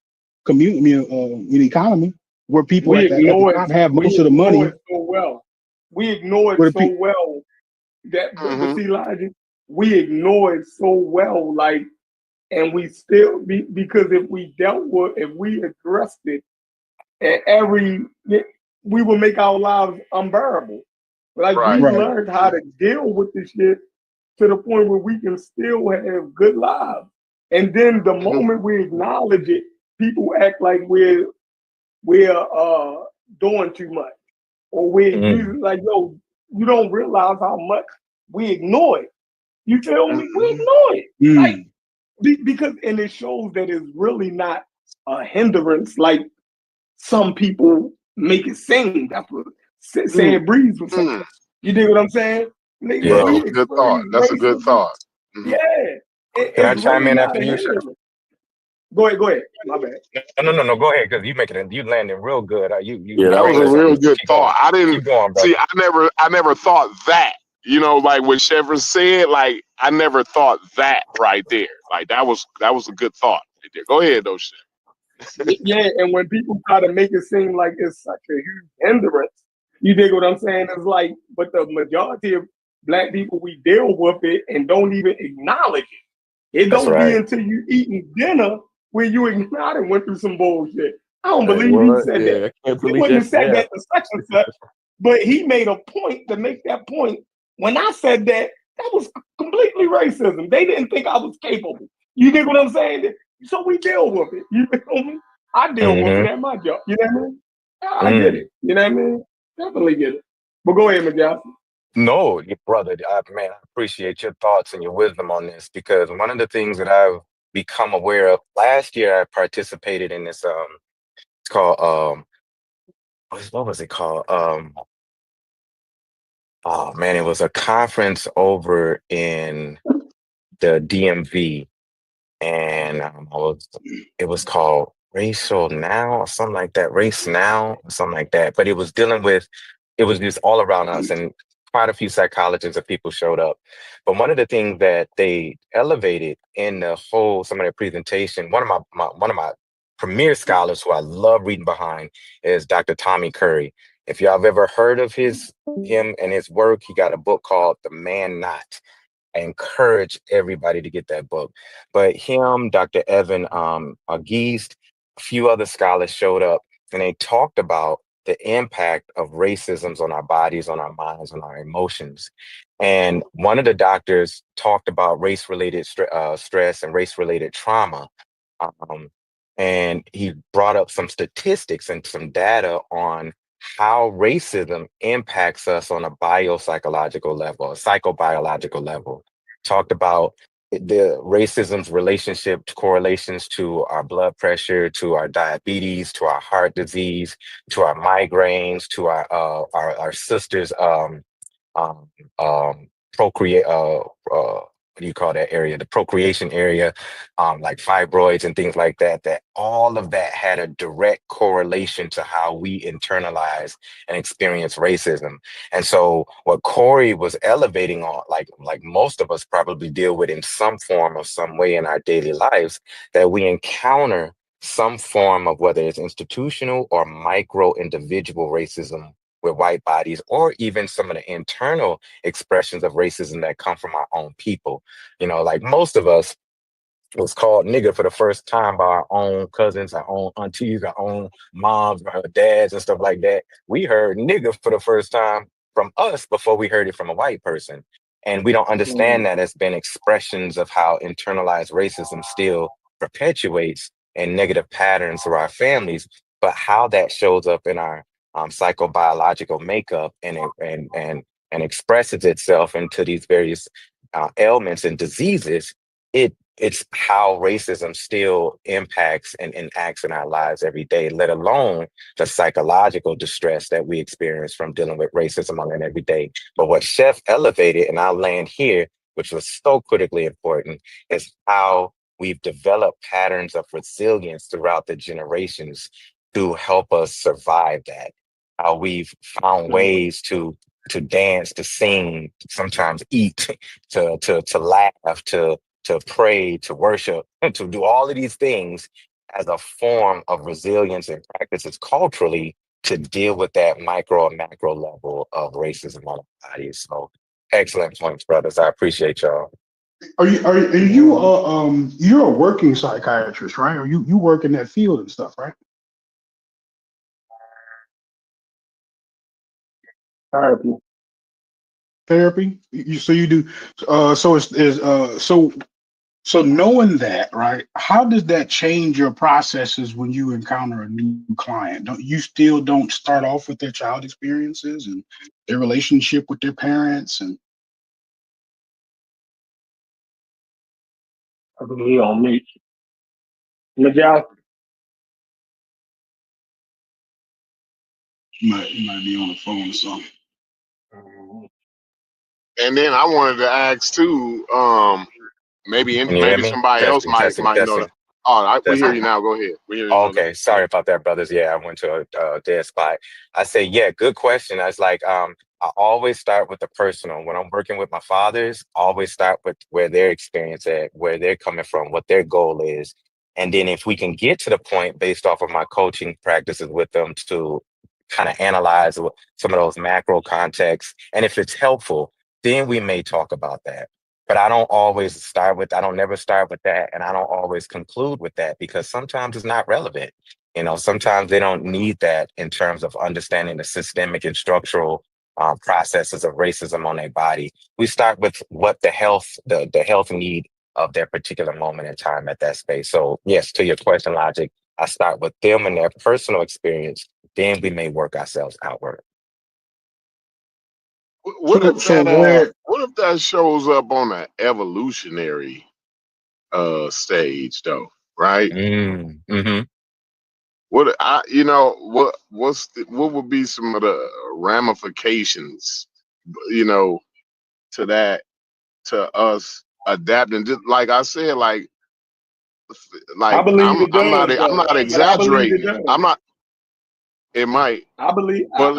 community, an economy where people We at the ignore it. top have We most of the ignore money. it so well. We ignore it Where the so people, well that, but Mm-hmm. see, Elijah, we ignore it so well, like, and we still because if we if we addressed it at we will make our lives unbearable. Like we Right. right? learned how to deal with this shit to the point where we can still have good lives. And then the Mm-hmm. moment we acknowledge it, people act like we're doing too much, or we're using like, yo, you don't realize how much we ignore it. You feel me? We Mm-hmm. ignore it, like Mm. because and it shows that it's really not a hindrance like some people make it seem. That's what Mm. Sad Breeze was saying. Mm. You dig what I'm saying? Nigga, Well, Yeah. that we was a good thought. experience That's a good racism. thought. Mm-hmm. Yeah, Can I it's chime really in not after a you, Chef? hindrance. Go ahead. My bad. No. Go ahead, because you making it. You landing real good. Yeah, You that That was was a bringing good. real something. good Keep thought. going. I didn't Keep going, see. brother. I never thought that. You know, like what Chevron said. Like I never thought that right there. Like that was a good thought right there. Go ahead, though, Chef. Yeah, and when people try to make it seem like it's such a huge hindrance, you dig what I'm saying? It's like, but the majority of black people, we deal with it and don't even acknowledge it. It That's don't be right. until you eating dinner where you acknowledge went through some bullshit. I don't Hey, believe he what? said that. Yeah, I can't He believe wouldn't have that. said Yeah. that to such and such, but he made a point to make that point. When I said that, that was completely racism. They didn't think I was capable. You dig what I'm saying? So we deal with it. You feel me? I deal with it Mm-hmm. at my job. You know what I mean? I get it. You know what I mean? Definitely get it. But go ahead, Majasi. No, brother, man, I appreciate your thoughts and your wisdom on this, because one of the things that I've become aware of last year, I participated in this. It's called what was it called? Oh man, it was a conference over in the DMV, and it was called racial now or something like that, race now or something like that. But it was dealing with, it was just all around us, and quite a few psychologists and people showed up. But one of the things that they elevated in the whole some of their presentation, one of my premier scholars who I love reading behind is Dr. Tommy Curry. If y'all have ever heard of him and his work, he got a book called The Man Not. I encourage everybody to get that book. But him, Dr. Evan Geest, a few other scholars showed up and they talked about the impact of racisms on our bodies, on our minds, on our emotions. And one of the doctors talked about race-related stress and race-related trauma. Um, and he brought up some statistics and some data on how racism impacts us on a biopsychological level, a psychobiological level. Talked about the racism's relationship to correlations to our blood pressure, to our diabetes, to our heart disease, to our migraines, to our sisters um, procreate what do you call that area, the procreation area, like fibroids and things like that, that all of that had a direct correlation to how we internalize and experience racism. And so what Corey was elevating on, like most of us probably deal with in some form or some way in our daily lives, that we encounter some form of whether it's institutional or micro individual racism with white bodies, or even some of the internal expressions of racism that come from our own people. You know, like most of us was called nigger for the first time by our own cousins, our own aunties, our own moms, our dads, and stuff like that. We heard nigger for the first time from us before we heard it from a white person. And we don't understand that as being expressions of how internalized racism still perpetuates in negative patterns through our families, but how that shows up in our psychobiological makeup and expresses itself into these various ailments and diseases. It's how racism still impacts and enacts in our lives every day, let alone the psychological distress that we experience from dealing with racism on an every day. But what Chef elevated, and I'll land here, which was so critically important, is how we've developed patterns of resilience throughout the generations to help us survive that. How we've found ways to dance, to sing, sometimes eat, to laugh, to pray, to worship, and to do all of these things as a form of resilience and practices culturally to deal with that micro and macro level of racism on our bodies. So excellent points, brothers. I appreciate y'all. You're a working psychiatrist, right? Or you work in that field and stuff, right? Therapy. Therapy. So you do. So it's is so knowing that, right? How does that change your processes when you encounter a new client? Don't you still don't start off with their child experiences and their relationship with their parents and I think he on me. Miguel. you might be on the phone or something. And then I wanted to ask too, Can you hear maybe me? somebody else Testing, testing, might know that. testing, Oh, we hear testing. you now. Go ahead. We hear you now. Okay, sorry about that, brothers. Yeah, I went to a dead spot. I say, yeah, good question. I was like, I always start with the personal. When I'm working with my fathers, I always start with where their experience at, where they're coming from, what their goal is. And then if we can get to the point based off of my coaching practices with them to kind of analyze some of those macro contexts, and if it's helpful, then we may talk about that. But I don't never start with that. And I don't always conclude with that because sometimes it's not relevant. You know, sometimes they don't need that in terms of understanding the systemic and structural processes of racism on their body. We start with what the health need of their particular moment in time at that space. So yes, to your question, Logic, I start with them and their personal experience. Then we may work ourselves outward. What if that shows up on an evolutionary stage though, right? Mm-hmm. What would be some of the ramifications, you know, to that, to us adapting? Just like I said, like I Like believe it I'm not does, I'm though. not But I believe it exaggerating. does. I'm not. It might, I believe but